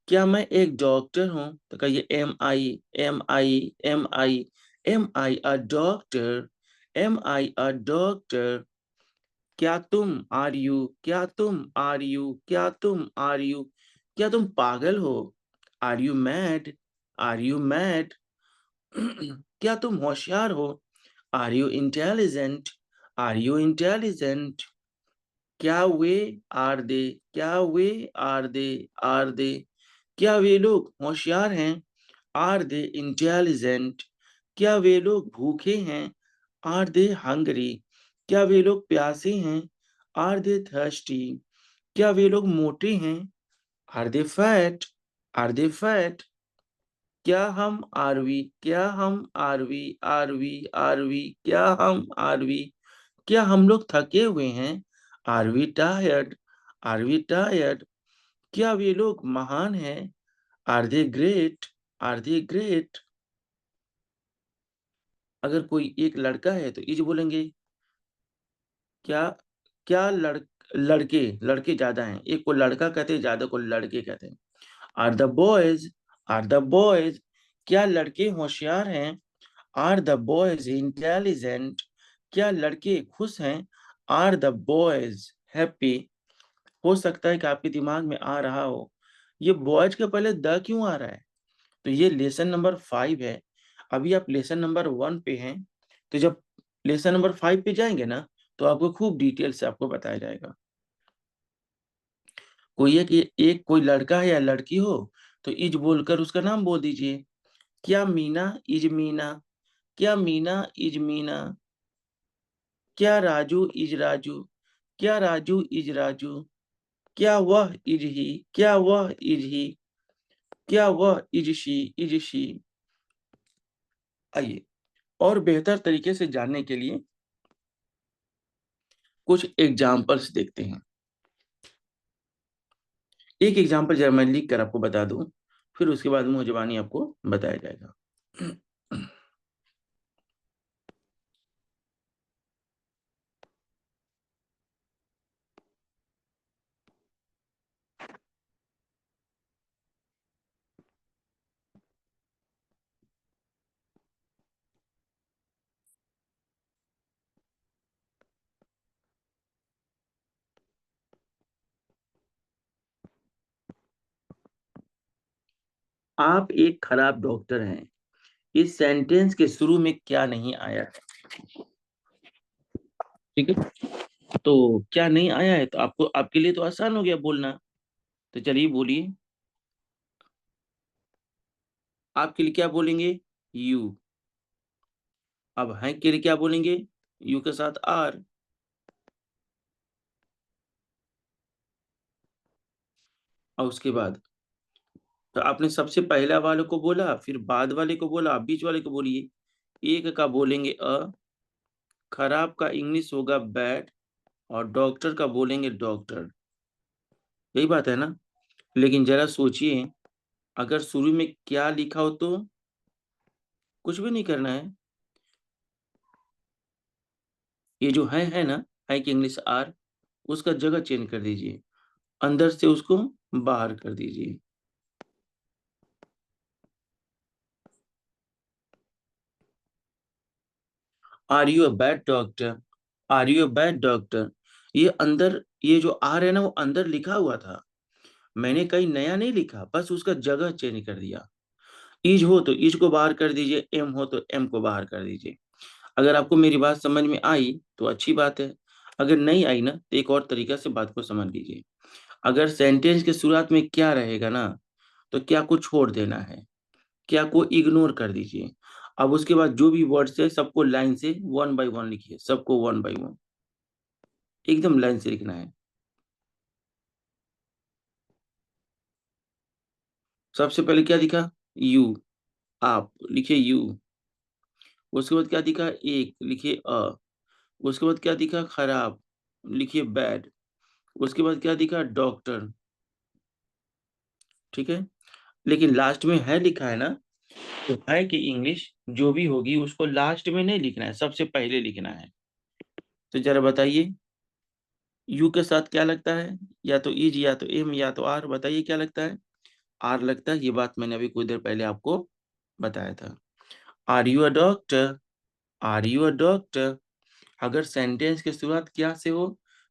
क्या मैं एक डॉक्टर हूँ? तो कहिए am I, am I, am I, am I a doctor, am I a doctor. क्या तुम, आर यू, क्या तुम, आर यू, क्या तुम, आर यू, क्या तुम पागल हो? Are you mad, are you mad. क्या तुम होशियार हो? Are you intelligent, are you intelligent. क्या वे, आर दे, क्या वे, आर दे, आर दे, क्या वे लोग होशियार हैं? Are they intelligent. क्या वे लोग भूखे हैं? Are they hungry. क्या वे लोग प्यासे हैं? Are they thirsty. क्या वे लोग मोटे हैं? Are they fat, are they fat. क्या हम आरवी, क्या हम आरवी, आरवी, आरवी, क्या हम आरवी, क्या हम लोग थके हुए हैं? Are we tired, are we tired. क्या वे लोग महान हैं? Are they great, are they great. अगर कोई एक लड़का है तो इज बोलेंगे। क्या क्या लड़के ज्यादा हैं, एक को लड़का कहते हैं, ज्यादा को लड़के कहते हैं। Are the boys, are the boys, क्या लड़के होशियार हैं? आर द बॉयज इंटेलिजेंट, क्या लड़के खुश हैं? Are the boys happy. हो सकता है कि आपके दिमाग में आ रहा हो, ये बॉयज के पहले द क्यों आ रहा है? तो ये लेसन नंबर 5 है। अभी आप लेसन नंबर 1 पे हैं, तो जब लेसन नंबर 5 पे जाएंगे ना, तो आपको खूब डिटेल से आपको बताया जाएगा। कोई एक कोई लड़का है या लड़की हो, तो इज बोलकर उसका नाम बोल दीजिए। क्या मीना इज मीना, क्या मीना इज मीना, क्या राजू इज राजू, क्या राजू इज राजू, क्या वह इज ही, क्या वह इज ही, क्या वह इज शी, इज शी। आइए और बेहतर तरीके से जानने के लिए कुछ एग्जाम्पल्स देखते हैं। एक एग्जाम्पल जरा मैं लिख कर आपको बता दूं, फिर उसके बाद मुंह जुबानी आपको बताया जाएगा। आप एक खराब डॉक्टर हैं। इस सेंटेंस के शुरू में क्या नहीं आया है? ठीक है, तो क्या नहीं आया है तो आपको, आपके लिए तो आसान हो गया बोलना। तो चलिए बोलिए, आपके लिए क्या बोलेंगे? यू। अब है के लिए क्या बोलेंगे? यू के साथ आर। और उसके बाद तो आपने सबसे पहला वाले को बोला, फिर बाद वाले को बोला, बीच वाले को बोलिए। एक का बोलेंगे अ, खराब का इंग्लिश होगा बैड, और डॉक्टर का बोलेंगे डॉक्टर। यही बात है ना? लेकिन जरा सोचिए, अगर शुरू में क्या लिखा हो तो कुछ भी नहीं करना है। ये जो है ना, है कि इंग्लिश आर, उसका जगह चेंज कर दीजिए, अंदर से उसको बाहर कर दीजिए। Are you a bad doctor, are you a bad doctor. ये अंदर, ये जो आर है ना, वो अंदर लिखा हुआ था। मैंने कहीं नया नहीं लिखा, बस उसका जगह चेंज कर दिया। इज हो तो इज को बाहर कर दीजिए, एम हो तो एम को बाहर कर दीजिए। अगर आपको मेरी बात समझ में आई तो अच्छी बात है, अगर नहीं आई ना तो एक और तरीका से बात को समझ लीजिए। अगर सेंटेंस के शुरुआत में क्या रहेगा ना, तो क्या को छोड़ देना है, क्या को इग्नोर कर दीजिए। अब उसके बाद जो भी वर्ड्स है सबको लाइन से वन बाय वन लिखिए, सबको वन बाय वन एकदम लाइन से लिखना है। सबसे पहले क्या दिखा? यू, आप लिखिए यू। उसके बाद क्या दिखा? एक, लिखिए अ। उसके बाद क्या दिखा? खराब, लिखिए बैड। उसके बाद क्या दिखा? डॉक्टर। ठीक है, लेकिन लास्ट में है लिखा है ना, तो है कि इंग्लिश जो भी होगी उसको लास्ट में नहीं लिखना है, सबसे पहले लिखना है। तो जरा बताइए, यू के साथ क्या लगता है? या तो इज, या तो एम, या तो आर। बताइए क्या लगता है? आर लगता है। ये बात मैंने अभी कुछ देर पहले आपको बताया था। Are you a doctor, are you a doctor. अगर सेंटेंस की शुरुआत क्या से हो,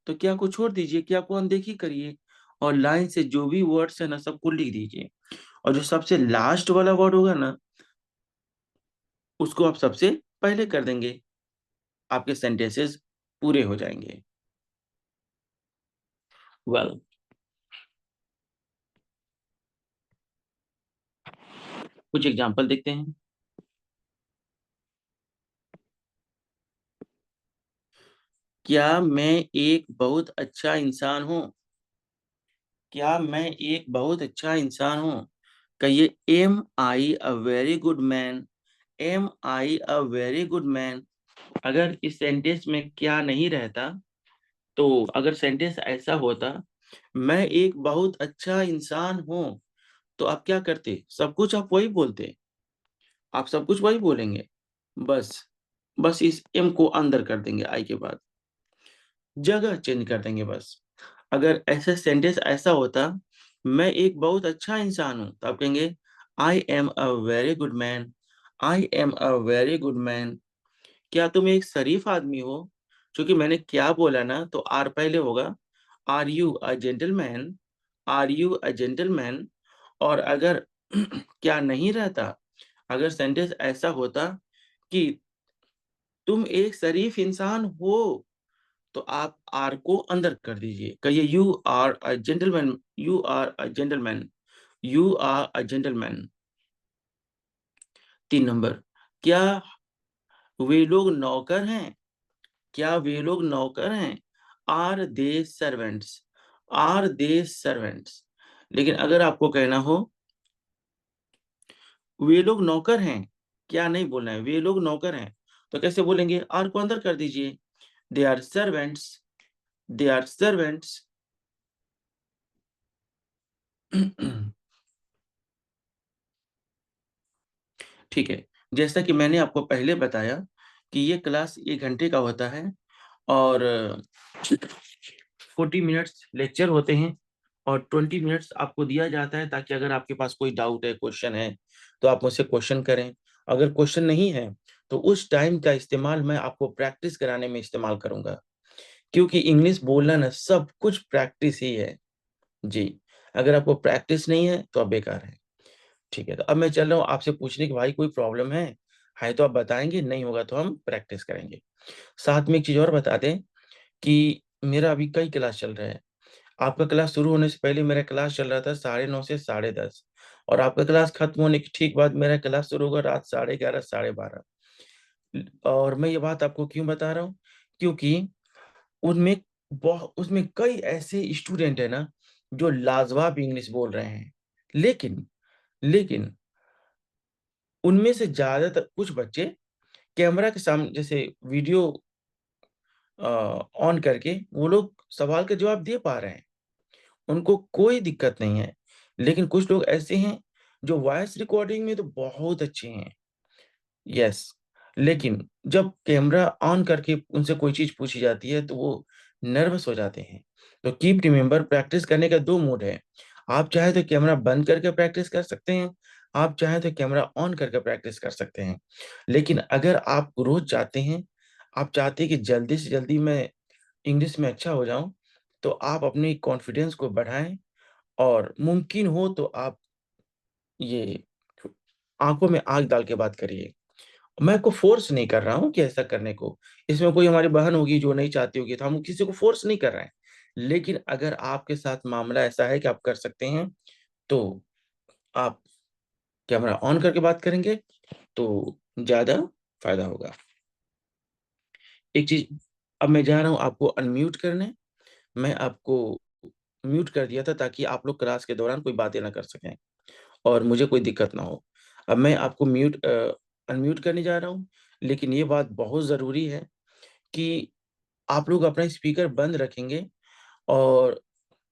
तो क्या को छोड़ दीजिए, क्या को अनदेखी करिए, और लाइन से जो भी वर्ड्स है ना सबको लिख दीजिए। और जो सबसे लास्ट वाला वर्ड होगा ना, उसको आप सबसे पहले कर देंगे, आपके सेंटेंसेस पूरे हो जाएंगे। वेल, कुछ एग्जांपल देखते हैं। क्या मैं एक बहुत अच्छा इंसान हूँ? क्या मैं एक बहुत अच्छा इंसान हूँ? कहिए, am I a very good man, am I a very good man. अगर इस सेंटेंस में क्या नहीं रहता, तो अगर सेंटेंस ऐसा होता, मैं एक बहुत अच्छा इंसान हूँ, तो आप क्या करते? सब कुछ आप वही बोलते, आप सब कुछ वही बोलेंगे बस। बस इस एम को अंदर कर देंगे, आई के बाद जगह चेंज कर देंगे बस। अगर ऐसा सेंटेंस ऐसा होता, मैं एक बहुत अच्छा इंसान हूं, तो आप कहेंगे आई am a very good man, I am a very good man. क्या तुम एक शरीफ आदमी हो? क्योंकि मैंने क्या बोला ना, तो आर पहले होगा। Are you a gentleman, are you a gentleman. और अगर क्या नहीं रहता, अगर सेंटेंस ऐसा होता कि तुम एक शरीफ इंसान हो, तो आप आर को अंदर कर दीजिए, कहिए you are a gentleman, you are a gentleman, you are a gentleman. 3 number, क्या वे लोग नौकर हैं? क्या वे लोग नौकर हैं? Are they servants, are they servants. लेकिन अगर आपको कहना हो वे लोग नौकर हैं, क्या नहीं बोलना है, वे लोग नौकर हैं, तो कैसे बोलेंगे? आर को अंदर कर दीजिए, they are servants, they are servants. ठीक है, जैसा कि मैंने आपको पहले बताया कि ये क्लास 1 घंटे का होता है और 40 मिनट्स लेक्चर होते हैं और 20 मिनट्स आपको दिया जाता है, ताकि अगर आपके पास कोई डाउट है, क्वेश्चन है, तो आप मुझसे क्वेश्चन करें। अगर क्वेश्चन नहीं है, तो उस टाइम का इस्तेमाल मैं आपको प्रैक्टिस कराने में इस्तेमाल करूंगा, क्योंकि इंग्लिश बोलना ना सब कुछ प्रैक्टिस ही है जी। अगर आपको प्रैक्टिस नहीं है तो आप बेकार है। ठीक है, तो अब मैं चल रहा हूँ आपसे पूछने की, भाई कोई प्रॉब्लम है तो आप बताएंगे, नहीं होगा तो हम प्रैक्टिस करेंगे। साथ में एक चीज और बता दें कि मेरा अभी कई क्लास चल रहा है। आपका क्लास शुरू होने से पहले मेरा क्लास चल रहा था 9:30 से 10:30, और आपका क्लास खत्म होने के ठीक बाद मेरा क्लास शुरू होगा रात 11:30, 12:30। और मैं ये बात आपको क्यों बता रहा हूँ? क्योंकि उनमें उसमें कई ऐसे स्टूडेंट है ना, जो लाजवाब इंग्लिश बोल रहे हैं, लेकिन लेकिन उनमें से ज्यादातर कुछ बच्चे कैमरा के सामने जैसे वीडियो ऑन करके वो लोग सवाल के जवाब दे पा रहे हैं, उनको कोई दिक्कत नहीं है। लेकिन कुछ लोग ऐसे हैं जो वॉइस रिकॉर्डिंग में तो बहुत अच्छे हैं, यस, लेकिन जब कैमरा ऑन करके उनसे कोई चीज पूछी जाती है तो वो नर्वस हो जाते हैं। तो कीप रिमेंबर, प्रैक्टिस करने का 2 मोड है। आप चाहे तो कैमरा बंद करके प्रैक्टिस कर सकते हैं, आप चाहे तो कैमरा ऑन करके प्रैक्टिस कर सकते हैं। लेकिन अगर आप रोज चाहते हैं, आप चाहते हैं कि जल्दी से जल्दी मैं इंग्लिश में अच्छा हो जाऊं, तो आप अपने कॉन्फिडेंस को बढ़ाएं, और मुमकिन हो तो आप ये आंखों में आंख डाल के बात करिए। मैं को फोर्स नहीं कर रहा हूँ कि ऐसा करने को, इसमें कोई हमारी बहन होगी जो नहीं चाहती होगी, तो हम किसी को फोर्स नहीं कर रहे हैं। लेकिन अगर आपके साथ मामला ऐसा है कि आप कर सकते हैं, तो आप कैमरा ऑन करके बात करेंगे तो ज्यादा फायदा होगा। एक चीज, अब मैं जा रहा हूँ आपको अनम्यूट करने। मैं आपको म्यूट कर दिया था ताकि आप लोग क्लास के दौरान कोई बातें ना कर सकें और मुझे कोई दिक्कत ना हो। अब मैं आपको अनम्यूट करने जा रहा हूँ, लेकिन ये बात बहुत ज़रूरी है कि आप लोग अपना स्पीकर बंद रखेंगे, और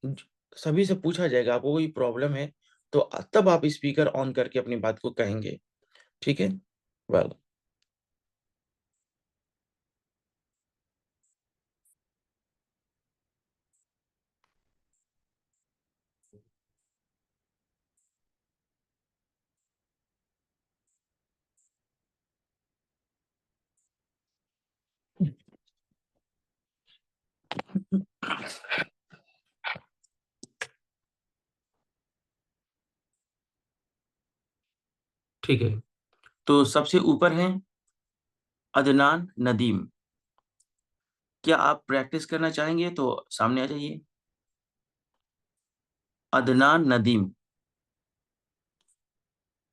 ज सभी से पूछा जाएगा आपको कोई प्रॉब्लम है, तो तब आप स्पीकर ऑन करके अपनी बात को कहेंगे, ठीक है? वेल, ठीक है। तो सबसे ऊपर हैं अदनान नदीम। क्या आप प्रैक्टिस करना चाहेंगे तो सामने आ जाइए। अदनान नदीम,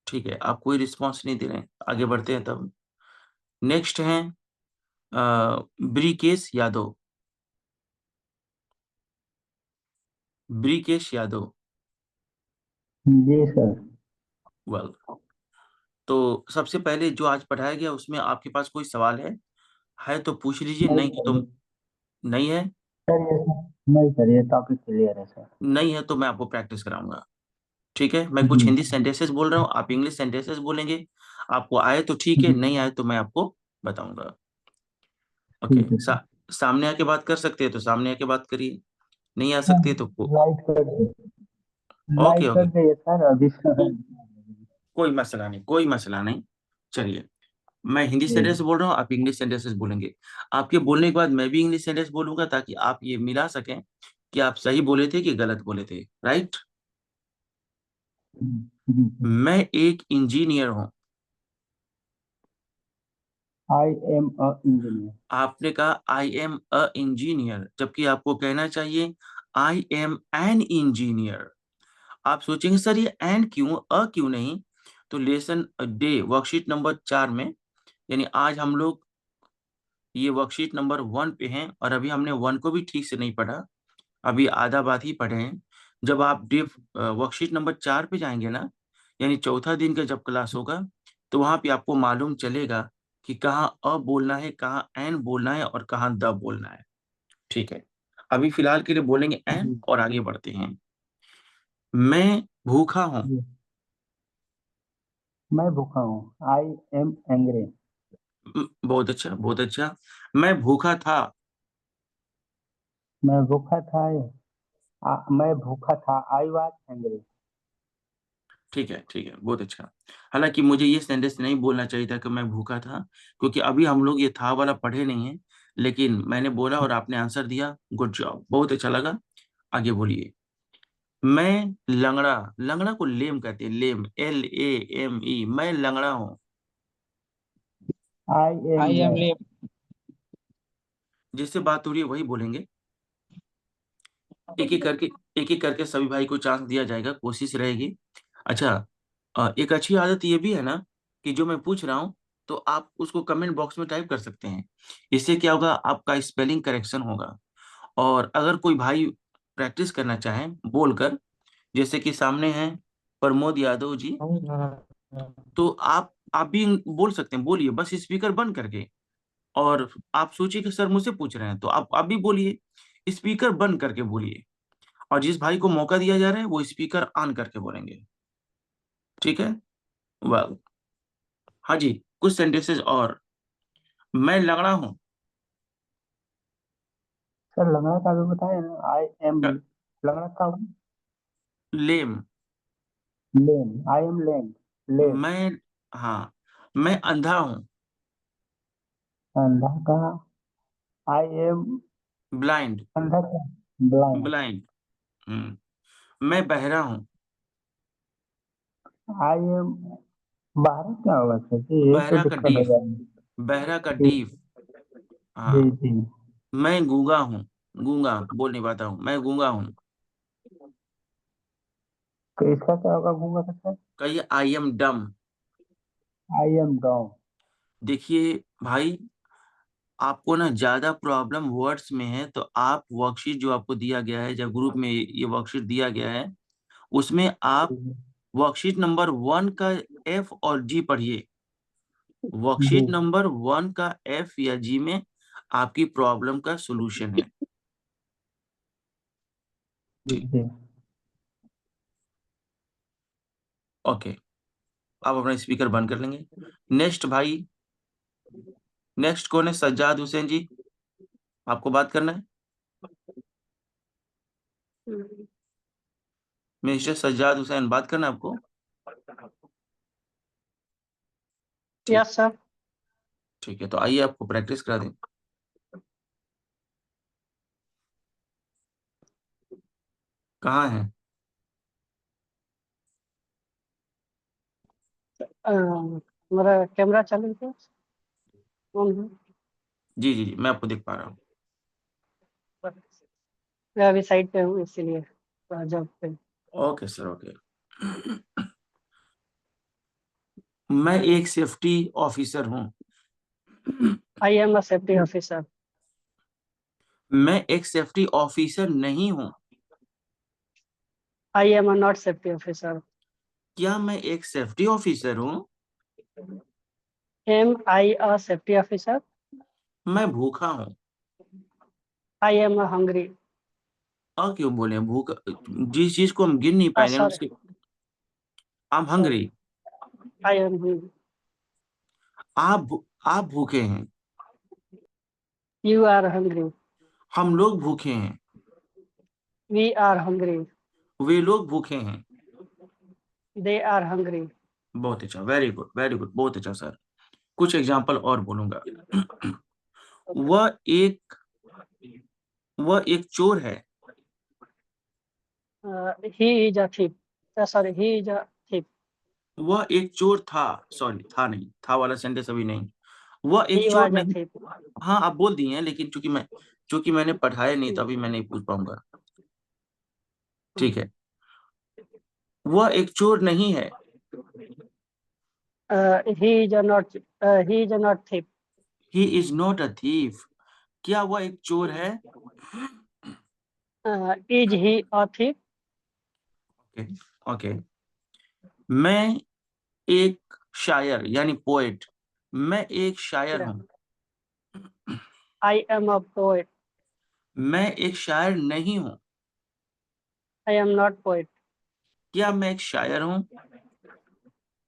ठीक है, आप कोई रिस्पांस नहीं दे रहे हैं, आगे बढ़ते हैं तब। नेक्स्ट हैं ब्रिकेश यादव, ब्रिकेश यादव। जी सर। वेल, तो सबसे पहले जो आज पढ़ाया गया उसमें आपके पास कोई सवाल है तो पूछ लीजिए, नहीं नहीं सर, तो नहीं है, सर ये नहीं सर, ये टॉपिक क्लियर है सर। नहीं है तो मैं आपको प्रैक्टिस कराऊंगा। ठीक है, मैं कुछ जी हिंदी सर। सेंटेंसेस बोल रहा हूँ, आप इंग्लिश सेंटेंसेस बोलेंगे। आपको आए तो ठीक है, नहीं आए तो मैं आपको बताऊंगा। ओके, ठीक है सर। सामने आके बात कर सकते हैं तो सामने आके बात करिए, नहीं आ हाँ, सकते तो लाइट कर दे, ओके लाइट कर ओके, दे सर अभी सर। कोई मसला नहीं, कोई मसला नहीं। चलिए, मैं हिंदी जी सेंटेंस बोल रहा हूँ, आप इंग्लिश सेंटेंसेस बोलेंगे। आपके बोलने के बाद मैं भी इंग्लिश सेंटेंस बोलूंगा, ताकि आप ये मिला सकें कि आप सही बोले थे कि गलत बोले थे। राइट। जी। मैं एक इंजीनियर हूँ। I am a engineer. आपने कहा आई एम अ इंजीनियर, जबकि आपको कहना चाहिए आई एम एन इंजीनियर। आप सोचेंगे सर ये एन क्यों, क्यों नहीं? तो लेसन डे वर्कशीट नंबर 4 में, यानी आज हम लोग ये वर्कशीट नंबर 1 पे हैं, और अभी हमने 1 को भी ठीक से नहीं पढ़ा, अभी आधा बात ही पढ़े हैं। जब आप डे वर्कशीट नंबर 4 पे जाएंगे ना, यानी चौथा दिन का जब क्लास होगा, तो वहां पे आपको मालूम चलेगा कि कहाँ अ बोलना है, कहाँ एन बोलना है, और कहाँ द बोलना है। ठीक है, अभी फिलहाल के लिए बोलेंगे एन जी और आगे बढ़ते हैं। मैं भूखा हूँ। जी। मैं भूखा हूँ। I am angry. बहुत अच्छा, बहुत अच्छा। मैं भूखा था। मैं भूखा था। मैं भूखा था। I was angry. ठीक है, ठीक है, बहुत अच्छा। हालांकि मुझे ये सेंटेंस नहीं बोलना चाहिए था कि मैं भूखा था, क्योंकि अभी हम लोग ये था वाला पढ़े नहीं है, लेकिन मैंने बोला और आपने आंसर दिया, गुड जॉब, बहुत अच्छा लगा। आगे बोलिए। मैं लंगड़ा, लंगड़ा को लेम कहते हैं, लेम, LAME, मैं लंगड़ा हूँ। I am I M left. ले जिससे बात हो रही है वही बोलेंगे। एक एक करके, एक एक करके सभी भाई को चांस दिया जाएगा, कोशिश रहेगी। अच्छा, एक अच्छी आदत ये भी है ना, कि जो मैं पूछ रहा हूँ तो आप उसको कमेंट बॉक्स में टाइप कर सकते हैं। इससे क्या होगा, आपका स्पेलिंग करेक्शन होगा। और अगर कोई भाई प्रैक्टिस करना चाहे बोलकर, जैसे कि सामने हैं प्रमोद यादव जी, तो आप भी बोल सकते हैं, बोलिए बस स्पीकर बंद करके। और आप सोचिए कि सर मुझसे पूछ रहे हैं, तो आप भी बोलिए, स्पीकर बंद करके बोलिए। और जिस भाई को मौका दिया जा रहा है वो स्पीकर ऑन करके बोलेंगे। ठीक है, वेल, हाँ जी, कुछ सेंटेंसेस और। मैं लंगड़ा हूँ। सर लंगड़ा का भी बताया ना। आई एम लंगड़ा का। लेम। लेम। आई एम लेम। लेम। मैं, हाँ, मैं अंधा हूँ। अंधा का। आई एम ब्लाइंड, अंधा का। ब्लाइंड। ब्लाइंड। मैं बहरा हूँ। आई एम बाहर क्या होगा सर जी, ये तो बहरा का दिक्कत हो डीफ, जाएगी। बहरा का जी डीफ। जी हाँ, जी। मैं गूंगा हूँ, गूंगा बोल नहीं पाता हूँ, मैं गूंगा हूँ। तो इसका क्या होगा गूंगा का सर। कहिए I am dumb. I am down. देखिए भाई, आपको ना ज्यादा प्रॉब्लम वर्ड्स में है, तो आप वर्कशीट जो आपको दिया गया है, जब ग्रुप में ये वर्कशीट दिया गया है, उसमें आप वर्कशीट नंबर 1 का F और G पढ़िए। जी वर्कशीट नंबर 1 का F या G में आपकी प्रॉब्लम का सॉल्यूशन है। जी ठीक, जी। ओके, आप अपना स्पीकर बंद कर लेंगे। नेक्स्ट भाई, नेक्स्ट कौन है? सज्जाद हुसैन जी, आपको बात करना है। मिस्टर सज्जाद हुसैन, बात करना है आपको। ठीक, यस सर। ठीक है, तो आइए आपको प्रैक्टिस करा दें। कहाँ है? मेरा कैमरा चालू है, ऑन है। जी जी जी, मैं आपको देख पा रहा हूँ। मैं अभी साइड पे हूँ इसीलिए जॉब पे। Okay sir, okay. मैं एक सेफ्टी ऑफिसर हूँ। I am a safety officer. मैं एक सेफ्टी ऑफिसर नहीं हूँ। I am a not safety officer. क्या मैं एक सेफ्टी ऑफिसर हूँ? Am I a safety officer. मैं भूखा हूँ। I am a hungry. क्यों बोले भूख? जिस चीज को हम गिन नहीं पाएंगे ना सॉरी उसके, I'm sorry. hungry। I am hungry. आप आप भूखे हैं। You are hungry. हम लोग भूखे हैं। We are hungry. वे लोग भूखे हैं। They are hungry. बहुत अच्छा, वेरी गुड वेरी गुड, बहुत अच्छा सर। कुछ एग्जाम्पल और बोलूंगा। वह एक चोर है। He is a thief. Sorry, he is a thief. वह एक चोर था, सॉरी था नहीं, था वाला सेंटेंस अभी नहीं। वह एक He चोर was a नहीं। thief. हाँ आप बोल दिए हैं, लेकिन चूंकि मैंने पढ़ाया नहीं तो अभी मैं नहीं पूछ पाऊंगा। ठीक है, वह एक चोर नहीं है। He is a not. He is a not thief. He is not a thief. क्या वह एक चोर है? Is he a thief? Okay okay. मैं एक शायर यानी पोएट। मैं एक शायर Yeah. हूँ। I am a poet. मैं एक शायर नहीं हूँ। I am not poet. क्या मैं एक शायर हूँ?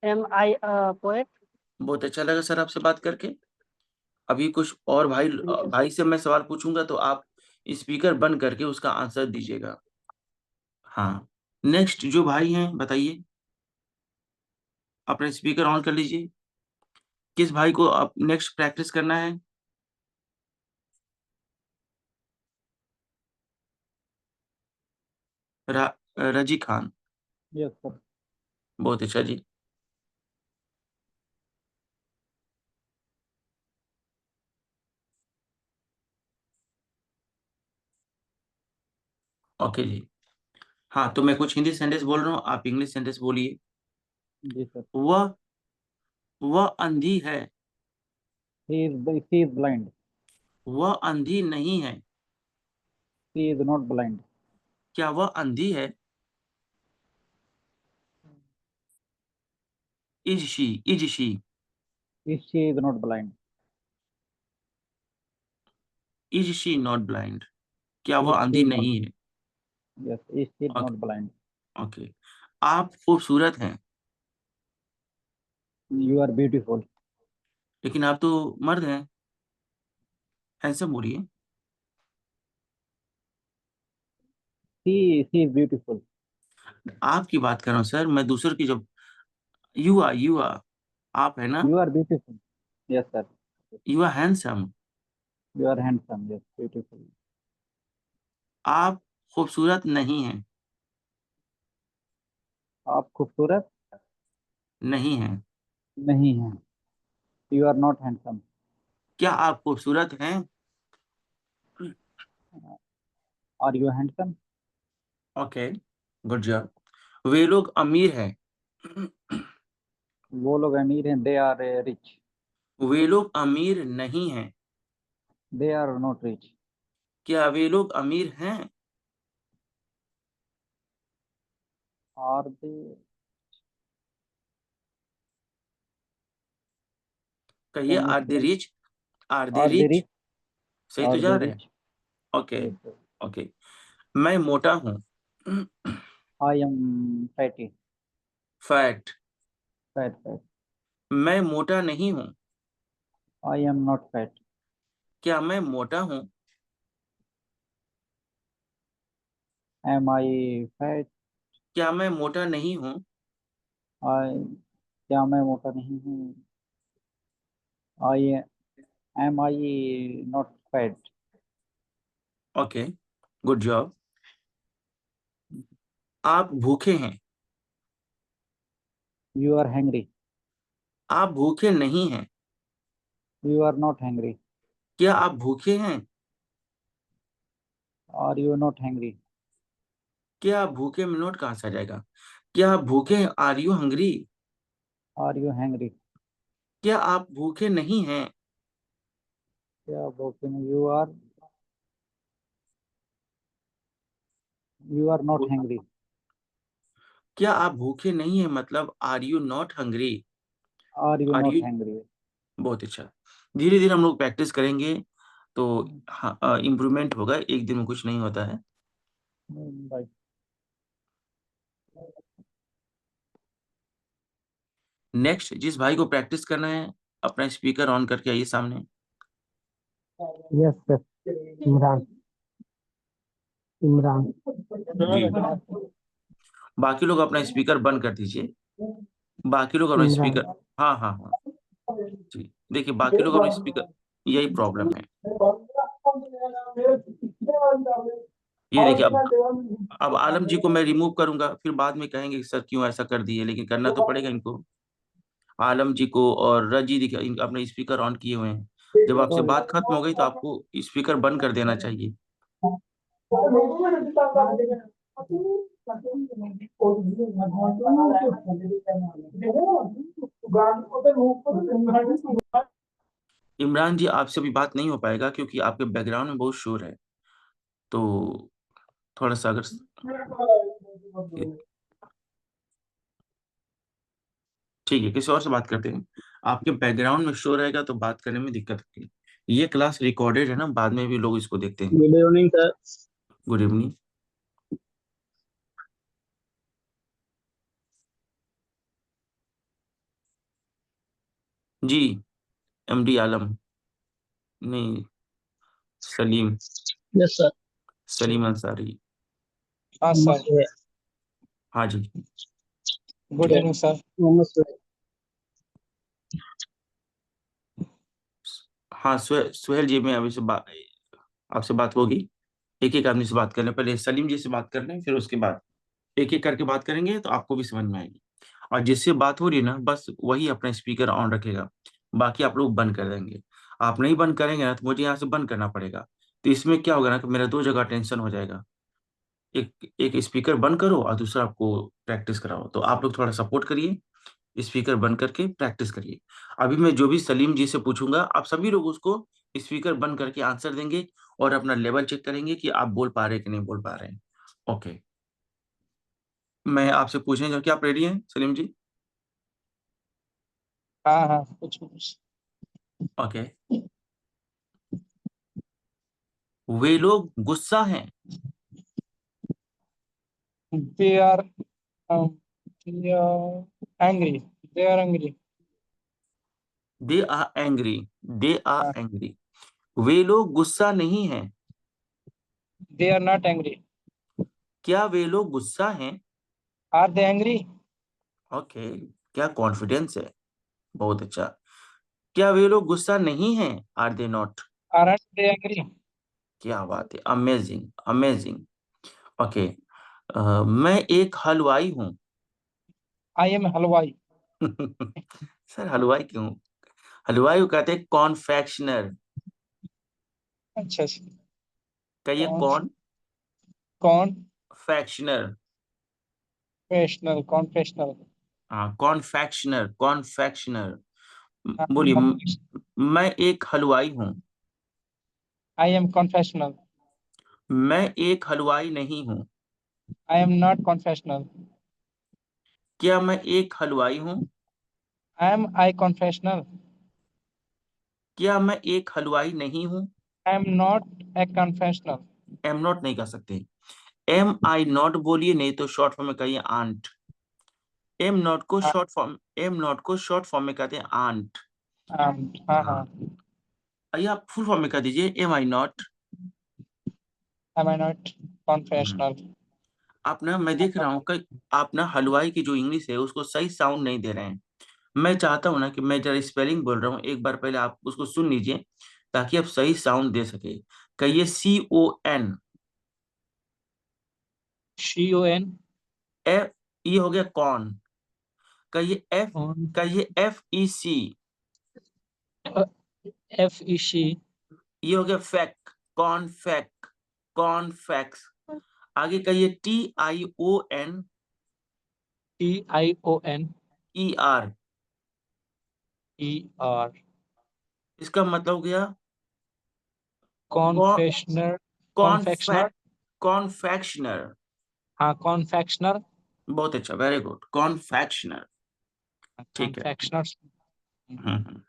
Am I a poet? बहुत अच्छा लगा सर आपसे बात करके। अभी कुछ और भाई से मैं सवाल पूछूंगा तो आप स्पीकर बंद करके उसका आंसर दीजिएगा। हाँ, नेक्स्ट जो भाई हैं बताइए, अपना स्पीकर ऑन कर लीजिए। किस भाई को अब नेक्स्ट प्रैक्टिस करना है? रजी खान। Yes sir. बहुत अच्छा जी। ओके जी। हाँ तो मैं कुछ हिंदी सेंटेंस बोल रहा हूँ, आप इंग्लिश सेंटेंस बोलिए। जी सर। वह अंधी है। he is blind. वह अंधी नहीं है। He is not blind. क्या वह अंधी है? Is she Is she is not blind. Is she not blind. क्या Is वह अंधी she not? नहीं है? Yes, is she okay not blind? Okay. आप खूबसूरत हैं। You are beautiful. लेकिन आप तो मर्द हैं, हैंडसम बोलिए। He is beautiful. आपकी बात कर रहा हूँ सर, मैं दूसरों की जब यू आर, आप है ना? You are beautiful. Yes sir. You are handsome. You are handsome. Yes, beautiful. आप खूबसूरत नहीं हैं। आप खूबसूरत नहीं हैं। नहीं हैं। You are not handsome. क्या आप खूबसूरत हैं? Are you handsome? Okay, good job. वे लोग अमीर हैं। वो लोग अमीर हैं। They are rich. वे लोग अमीर नहीं हैं। They are not rich. क्या वे लोग अमीर हैं? Are they? कहिए, Can you are they spell? Rich? Are they Are they rich? rich? सही तो Are जा they रहे हैं। rich? Okay Yes sir. Okay. मैं मोटा हूँ। I am fatty. Fact. Fat. मैं मोटा नहीं हूँ। I am not fat. क्या मैं मोटा हूँ? Am I fat? क्या मैं मोटा नहीं हूँ? I क्या मैं मोटा नहीं हूँ? I am I not fat? Okay, good job. आप भूखे हैं। You are hungry. आप भूखे नहीं हैं। You are not hungry. क्या आप भूखे हैं? Are you not hungry? क्या आप भूखे में नोट कहाँ से आ जाएगा? क्या आप भूखे हैं? Are you hungry? Are you hungry? क्या आप भूखे नहीं हैं? क्या बोलते हैं? You are not hungry. क्या आप भूखे नहीं हैं मतलब are you not hungry? Are you are not you, hungry? बहुत अच्छा। धीरे धीरे हम लोग प्रैक्टिस करेंगे तो हाँ इम्प्रूवमेंट होगा, एक दिन में कुछ नहीं होता है। Right. नेक्स्ट जिस भाई को प्रैक्टिस करना है अपना स्पीकर ऑन करके आइए सामने। Yes sir. इमरान। इमरान। जी, बाकी लोग अपना स्पीकर बंद कर दीजिए। बाकी लोग अपना इमरान। स्पीकर, हाँ हाँ हाँ जी, देखिए बाकी लोग अपना स्पीकर, यही प्रॉब्लम है। ये देखिए, अब आलम जी को मैं रिमूव करूंगा, फिर बाद में कहेंगे कि सर क्यों ऐसा कर दिए, लेकिन करना तो पड़ेगा इनको। आलम जी को और रजी देखिए अपने स्पीकर ऑन किए हुए हैं। जब आपसे बात खत्म हो गई तो आपको स्पीकर बंद कर देना चाहिए। इमरान जी, आपसे भी बात नहीं हो पाएगा क्योंकि आपके बैकग्राउंड में बहुत शोर है, तो थोड़ा सा अगर ठीक है, किसी और से बात करते हैं। आपके बैकग्राउंड में शोर रहेगा तो बात करने में दिक्कत होगी। ये क्लास रिकॉर्डेड है ना, बाद में भी लोग इसको देखते हैं। Good evening sir. Good evening जी। एमडी आलम, नहीं, सलीम, यस सर। सलीम अंसारी। हाँ सर। हाँ जी, गुड ठीक। Evening sir. नमस्ते। हाँ, सुहेल जी, मैं अभी से आपसे बात होगी। एक एक आदमी से बात करने, पहले सलीम जी से बात कर लें, फिर उसके बाद एक एक करके बात करेंगे तो आपको भी समझ में आएगी। और जिससे बात हो रही है ना, बस वही अपना स्पीकर ऑन रखेगा, बाकी आप लोग बंद कर देंगे। आप नहीं बंद करेंगे ना तो मुझे यहाँ से बंद करना पड़ेगा। तो इसमें क्या होगा ना कि मेरा दो जगह टेंशन हो जाएगा। एक एक स्पीकर बंद करो और दूसरा आपको प्रैक्टिस कराओ, तो आप लोग थोड़ा सपोर्ट करिए, स्पीकर बंद करके प्रैक्टिस करिए। अभी मैं जो भी सलीम जी से पूछूंगा, आप सभी लोग उसको स्पीकर बंद करके आंसर देंगे और अपना लेवल चेक करेंगे कि आप बोल पा रहे हैं कि नहीं बोल पा रहे हैं। ओके, मैं आपसे पूछने जाऊँ, क्या आप रेडी हैं सलीम जी? हाँ हाँ, कुछ ओके। वे लोग गुस्सा हैं। they are they are angry. They are angry. They are angry. They are हाँ, एंग्री। वे लोग गुस्सा नहीं हैं। they are not angry. क्या वे लोग गुस्सा हैं? Are they angry? ओके, क्या कॉन्फिडेंस है, बहुत अच्छा। क्या वे लोग गुस्सा नहीं हैं? Are they not? Aren't they angry? क्या बात है, अमेजिंग अमेजिंग। ओके, मैं एक हलवाई हूँ। I am halwai. सर हलवाई क्यों? हलवाई को कहते हैं कॉन्फेक्शनर। अच्छा अच्छा। कहिए कौन कौन कौन फैक्शनर। प्रोफेशनल कॉन्फेशनल। हाँ, कॉन्फेक्शनर कॉन्फेक्शनर। बोलिए, आई मैं एक हलवाई हूँ। Am confessional. मैं एक हलवाई नहीं हूँ। I am not confessional. क्या मैं एक हलवाई हूँ? I am I confessional. क्या मैं एक हलवाई नहीं हूँ? I am not a confessional. Am not नहीं कर सकते। एम आई नॉट बोलिए, नहीं तो शॉर्ट फॉर्म में कहिए आंट। एम नॉट को शॉर्ट फॉर्म, एम नॉट को शॉर्ट फॉर्म में कहते हैं आंट। हाँ हाँ, हाँ। आइए आप फुल फॉर्म में कह दीजिए, am I not. Am I not confessional. आप ना, मैं देख रहा हूँ कि आप ना हलवाई की जो इंग्लिश है उसको सही साउंड नहीं दे रहे हैं। मैं चाहता हूँ ना कि मैं जरा स्पेलिंग बोल रहा हूँ, एक बार पहले आप उसको सुन लीजिए ताकि आप सही साउंड दे सके। कहिए CON। CON। एफ, ये हो गया कॉन। कहिए एफ, कॉन कहिए FEC। FEC। ये हो गया फैक, कॉन फैक, कॉन फैक्स। आगे कहिए TION TION ER। ER। इसका मतलब हो गया कॉन्फेशनर। कॉन्फैक्ट, कॉन्फेक्शनर। कॉन्फैक्शनर। हाँ, कॉन्फेक्शनर। बहुत अच्छा, वेरी गुड, कॉन्फैक्शनर। ठीक है। कॉन्फेक्शनर। हम्म।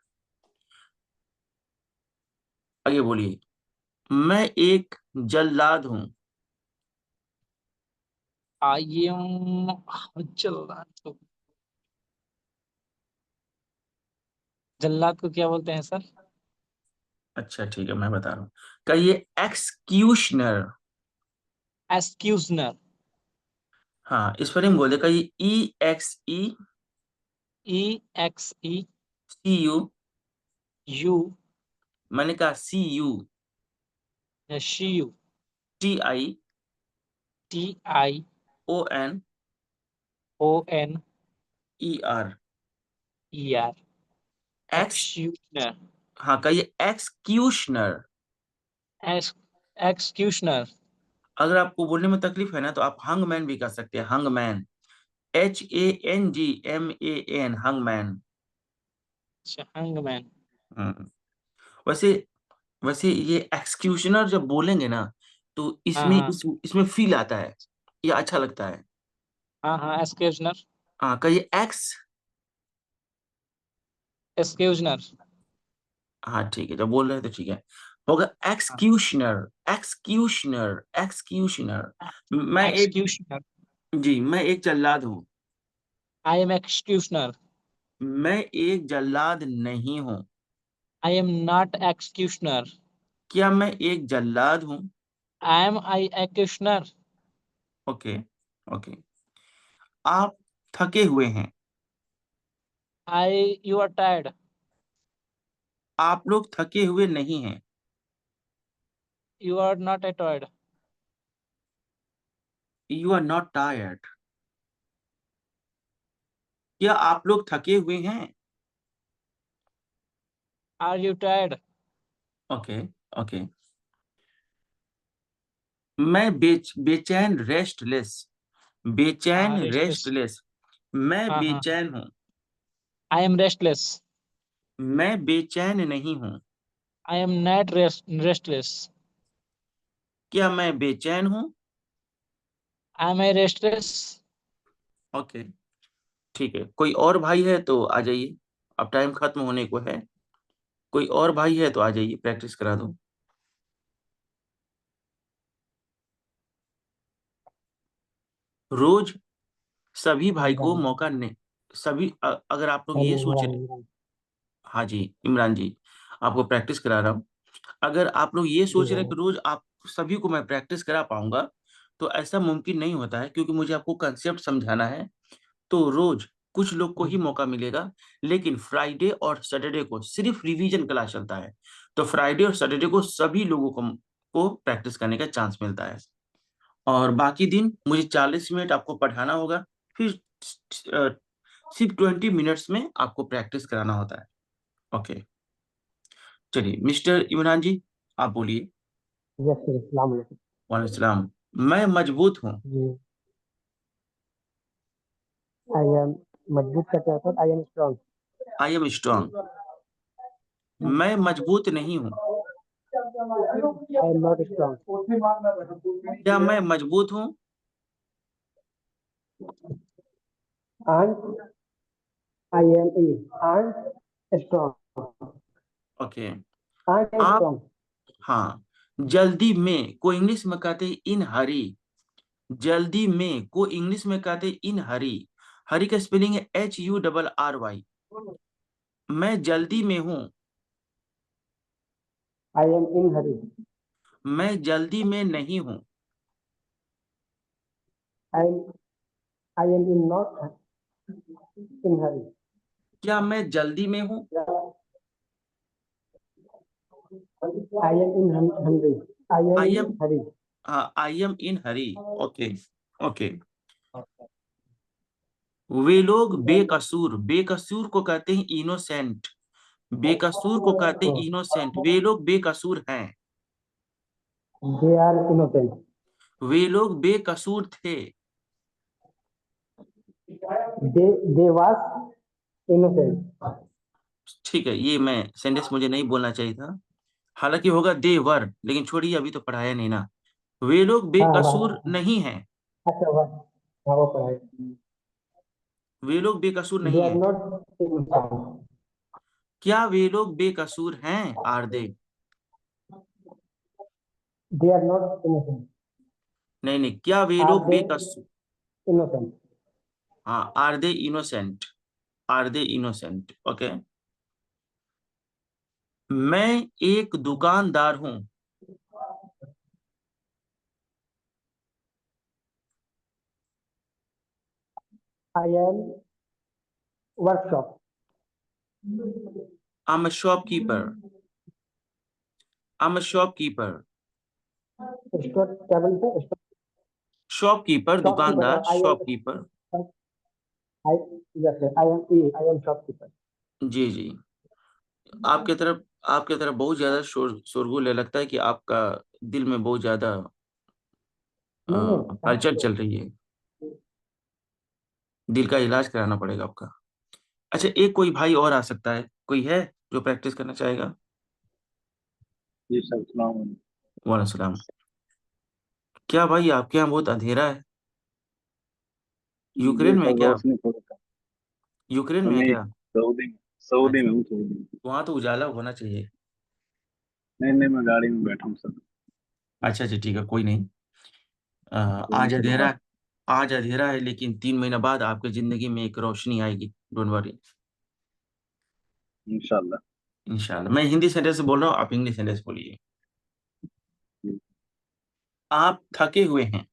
आगे बोलिए, मैं एक जल्लाद हूँ। आई एम जल्लाद। जल्लाद को क्या बोलते हैं सर? अच्छा ठीक है, मैं बता रहा हूँ। कहिए एक्सक्यूशनर। एक्सक्यूजनर। हाँ, इस पर हम बोले कहिए EXE EXE CU। U मैंने कहा CU या CU TI TI ON ONER। ER ex. Executioner. हाँ, कहिए एक्सक्यूशनर। एक्सक्यूशनर। अगर आपको बोलने में तकलीफ है ना तो आप हंगमैन भी कर सकते हैं। हंगमैन HANGMAN हंगमैन। अच्छा, हंगमैन। हम्म। वैसे वैसे ये एक्सक्यूशनर जब बोलेंगे ना तो हाँ इसमें हाँ इसमें फील आता है, ये अच्छा लगता है। हाँ हाँ, एक्सक्यूजनर। हाँ, कहिए एक्स। एक्सक्यूजनर। हाँ ठीक है, जब बोल रहे हैं तो ठीक है। होगा एक्सक्यूशनर। एक्सक्यूशनर एक्सक्यूशनर। मैं एक एक्सक्यूशनर। जी, मैं एक जल्लाद हूँ। I am executioner. मैं एक जल्लाद नहीं हूँ। I am not executioner. क्या मैं एक जल्लाद हूँ? I executioner. Okay okay. आप थके हुए हैं। You are tired. आप लोग थके हुए नहीं हैं। You are not tired. You are not tired. क्या आप लोग थके हुए हैं? Are you tired. Okay okay. मैं बेचैन रेस्टलेस। हाँ, बेचैन रेस्टलेस। रेस्टलेस। मैं हाँ हाँ, बेचैन हूँ। I M restless. मैं बेचैन नहीं हूँ। I am not restless. क्या मैं बेचैन हूँ? I M restless. ओके ठीक है। कोई और भाई है तो आ जाइए, अब टाइम खत्म होने को है। कोई और भाई है तो आ जाइए, प्रैक्टिस करा दो। रोज सभी भाई को मौका नहीं। अगर आप लोग ये सोच रहे, हाँ जी इमरान जी, आपको प्रैक्टिस करा रहा हूँ। अगर आप लोग ये सोच रहे हैं कि रोज आप सभी को मैं प्रैक्टिस करा पाऊंगा तो ऐसा मुमकिन नहीं होता है, क्योंकि मुझे आपको कंसेप्ट समझाना है। तो रोज कुछ लोग को ही मौका मिलेगा, लेकिन फ्राइडे और सैटरडे को सिर्फ रिवीजन क्लास चलता है। तो फ्राइडे और सैटरडे को सभी लोगों को प्रैक्टिस करने का चांस मिलता है। और बाकी दिन मुझे 40 मिनट आपको पढ़ाना होगा, फिर सिर्फ 20 मिनट्स में आपको प्रैक्टिस कराना होता है। ओके, चलिए मिस्टर इमरान जी, आप बोलिए। यस सर, अस्सलाम वालेकुम। वालेकुम सलाम। मैं मजबूत हूँ। जी, आई एम मजबूत का क्या sir? I am strong. I am strong. मैं मजबूत नहीं हूँ। I am not strong. क्या मैं मजबूत हूँ? And I am a and strong. Okay. And आप, स्ट्रांग। हाँ, जल्दी में को इंग्लिश में कहते हैं इन हरी। जल्दी में को इंग्लिश में कहते हैं इन हरी। हरी का स्पेलिंग है HURRY। मैं जल्दी में हूँ। I am in hurry. मैं जल्दी में नहीं हूँ। I I am in not in hurry. क्या मैं जल्दी में हूँ? I am in hungry. I am I in am, hurry. I am in hurry. Okay okay. वे लोग बेकसूर, बेकसूर को कहते हैं इनोसेंट। बेकसूर को कहते हैं इनोसेंट। वे लोग बेकसूर हैं। They are innocent. वे लोग बेकसूर थे। They was innocent. ठीक है, ये मैं सेंटेंस मुझे नहीं बोलना चाहिए था। हालांकि होगा दे वर, लेकिन छोड़िए, अभी तो पढ़ाया नहीं ना। वे लोग हाँ बेकसूर वाह। नहीं हैं। अच्छा वाह। हाँ वो पढ़ाए। वे लोग बेकसूर दे नहीं आर हैं। Not innocent. क्या वे लोग बेकसूर हैं? Are they? They are not innocent. नहीं नहीं, क्या वे आर लोग दे बेकसूर, इनोसेंट। हाँ, are they innocent. Are they innocent. Okay. मैं एक दुकानदार हूँ। I am workshop. I'm a shopkeeper. I'm a shopkeeper. Store क्या बोलते हैं? Shopkeeper shopkeeper. दुकानदार, I am shopkeeper. I yes I am shopkeeper. जी जी। आपके तरफ बहुत ज्यादा शोरगुल है, लगता है कि आपका दिल में बहुत ज्यादा नहीं नहीं हलचल चल रही है। दिल का इलाज कराना पड़ेगा आपका। अच्छा, एक कोई भाई और आ सकता है, कोई है जो प्रैक्टिस करना चाहेगा? जी सर, सलाम अलैकुम। वालेकुम सलाम। क्या भाई, आपके यहाँ बहुत अंधेरा है? जी यूक्रेन में है सर, क्या? रोशनी थोड़ी कम। यूक्रेन में है नहीं, क्या? सऊदी अच्छा, में हूँ, सऊदी में। वहां तो उजाला होना चाहिए। नहीं नहीं, मैं गाड़ी में बैठा हूँ सर। अच्छा अच्छा, ठीक है, कोई नहीं। अ, सोने आज के अंधेरा बाद। आज अंधेरा है, लेकिन 3 महीना बाद आपकी जिंदगी में एक रोशनी आएगी। Don't worry. इंशाल्लाह। इंशाल्लाह। मैं हिंदी सेंटेंस बोल रहा हूँ, आप इंग्लिश सेंटेंस बोलिए। जी। आप थके हुए हैं।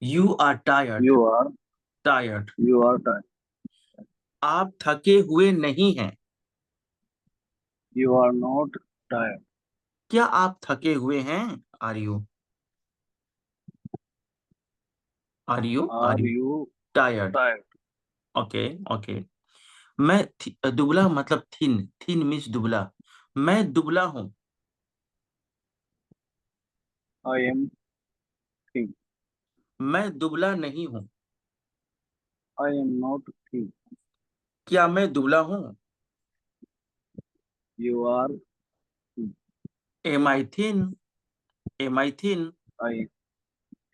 You are tired. You are tired. You are time. आप थके हुए नहीं हैं। You are not tired. क्या आप थके हुए हैं? Are you are are you you tired? Tired. Okay okay. दुबला मतलब थिन, थिन मीन्स दुबला। मैं दुबला हूं। I am think. मैं दुबला नहीं हूं। I am not think. क्या मैं दुबला हूं? You are. Am I thin? Am I thin? I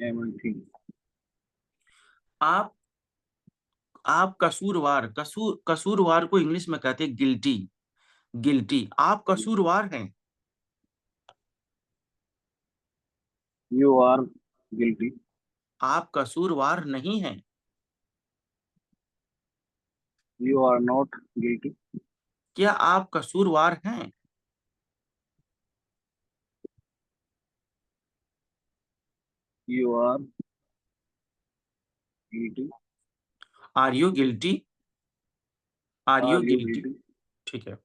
am think. आप आप कसूरवार को इंग्लिश में कहते हैं गिल्टी। गिल्टी। आप कसूरवार हैं। You are guilty. आप कसूरवार नहीं हैं। You are not guilty. क्या आप कसूरवार हैं? You are guilty. Are you guilty? Are you are you guilty? Guilty. ठीक है।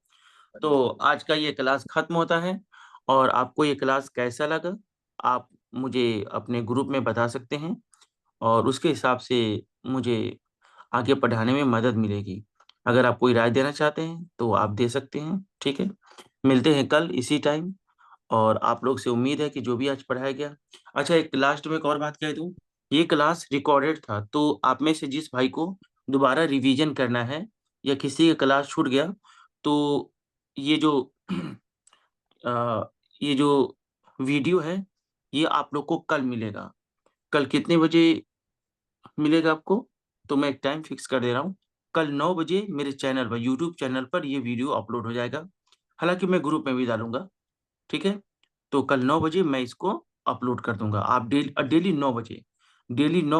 तो आज का ये क्लास खत्म होता है। और आपको ये क्लास कैसा लगा, आप मुझे अपने ग्रुप में बता सकते हैं, और उसके हिसाब से मुझे आगे पढ़ाने में मदद मिलेगी। अगर आप कोई राय देना चाहते हैं तो आप दे सकते हैं। ठीक है, मिलते हैं कल इसी टाइम। और आप लोग से उम्मीद है कि जो भी आज पढ़ाया गया। अच्छा, एक लास्ट में एक और बात कह दूं। ये क्लास रिकॉर्डेड था, तो आप में से जिस भाई को दोबारा रिवीजन करना है, या किसी का क्लास छूट गया, तो ये जो अ, ये जो वीडियो है, ये आप लोग को कल मिलेगा। कल कितने बजे मिलेगा आपको? तो मैं एक टाइम फिक्स कर दे रहा हूँ। कल 9 बजे मेरे चैनल पर, यूट्यूब चैनल पर ये वीडियो अपलोड हो जाएगा। हालांकि मैं ग्रुप में भी डालूंगा। ठीक है, तो कल 9 बजे मैं इसको अपलोड कर दूंगा। आप डेली 9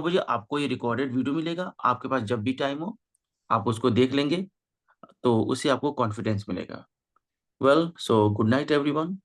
बजे आपको ये रिकॉर्डेड वीडियो मिलेगा। आपके पास जब भी टाइम हो, आप उसको देख लेंगे, तो उससे आपको कॉन्फिडेंस मिलेगा। Well, so good night everyone.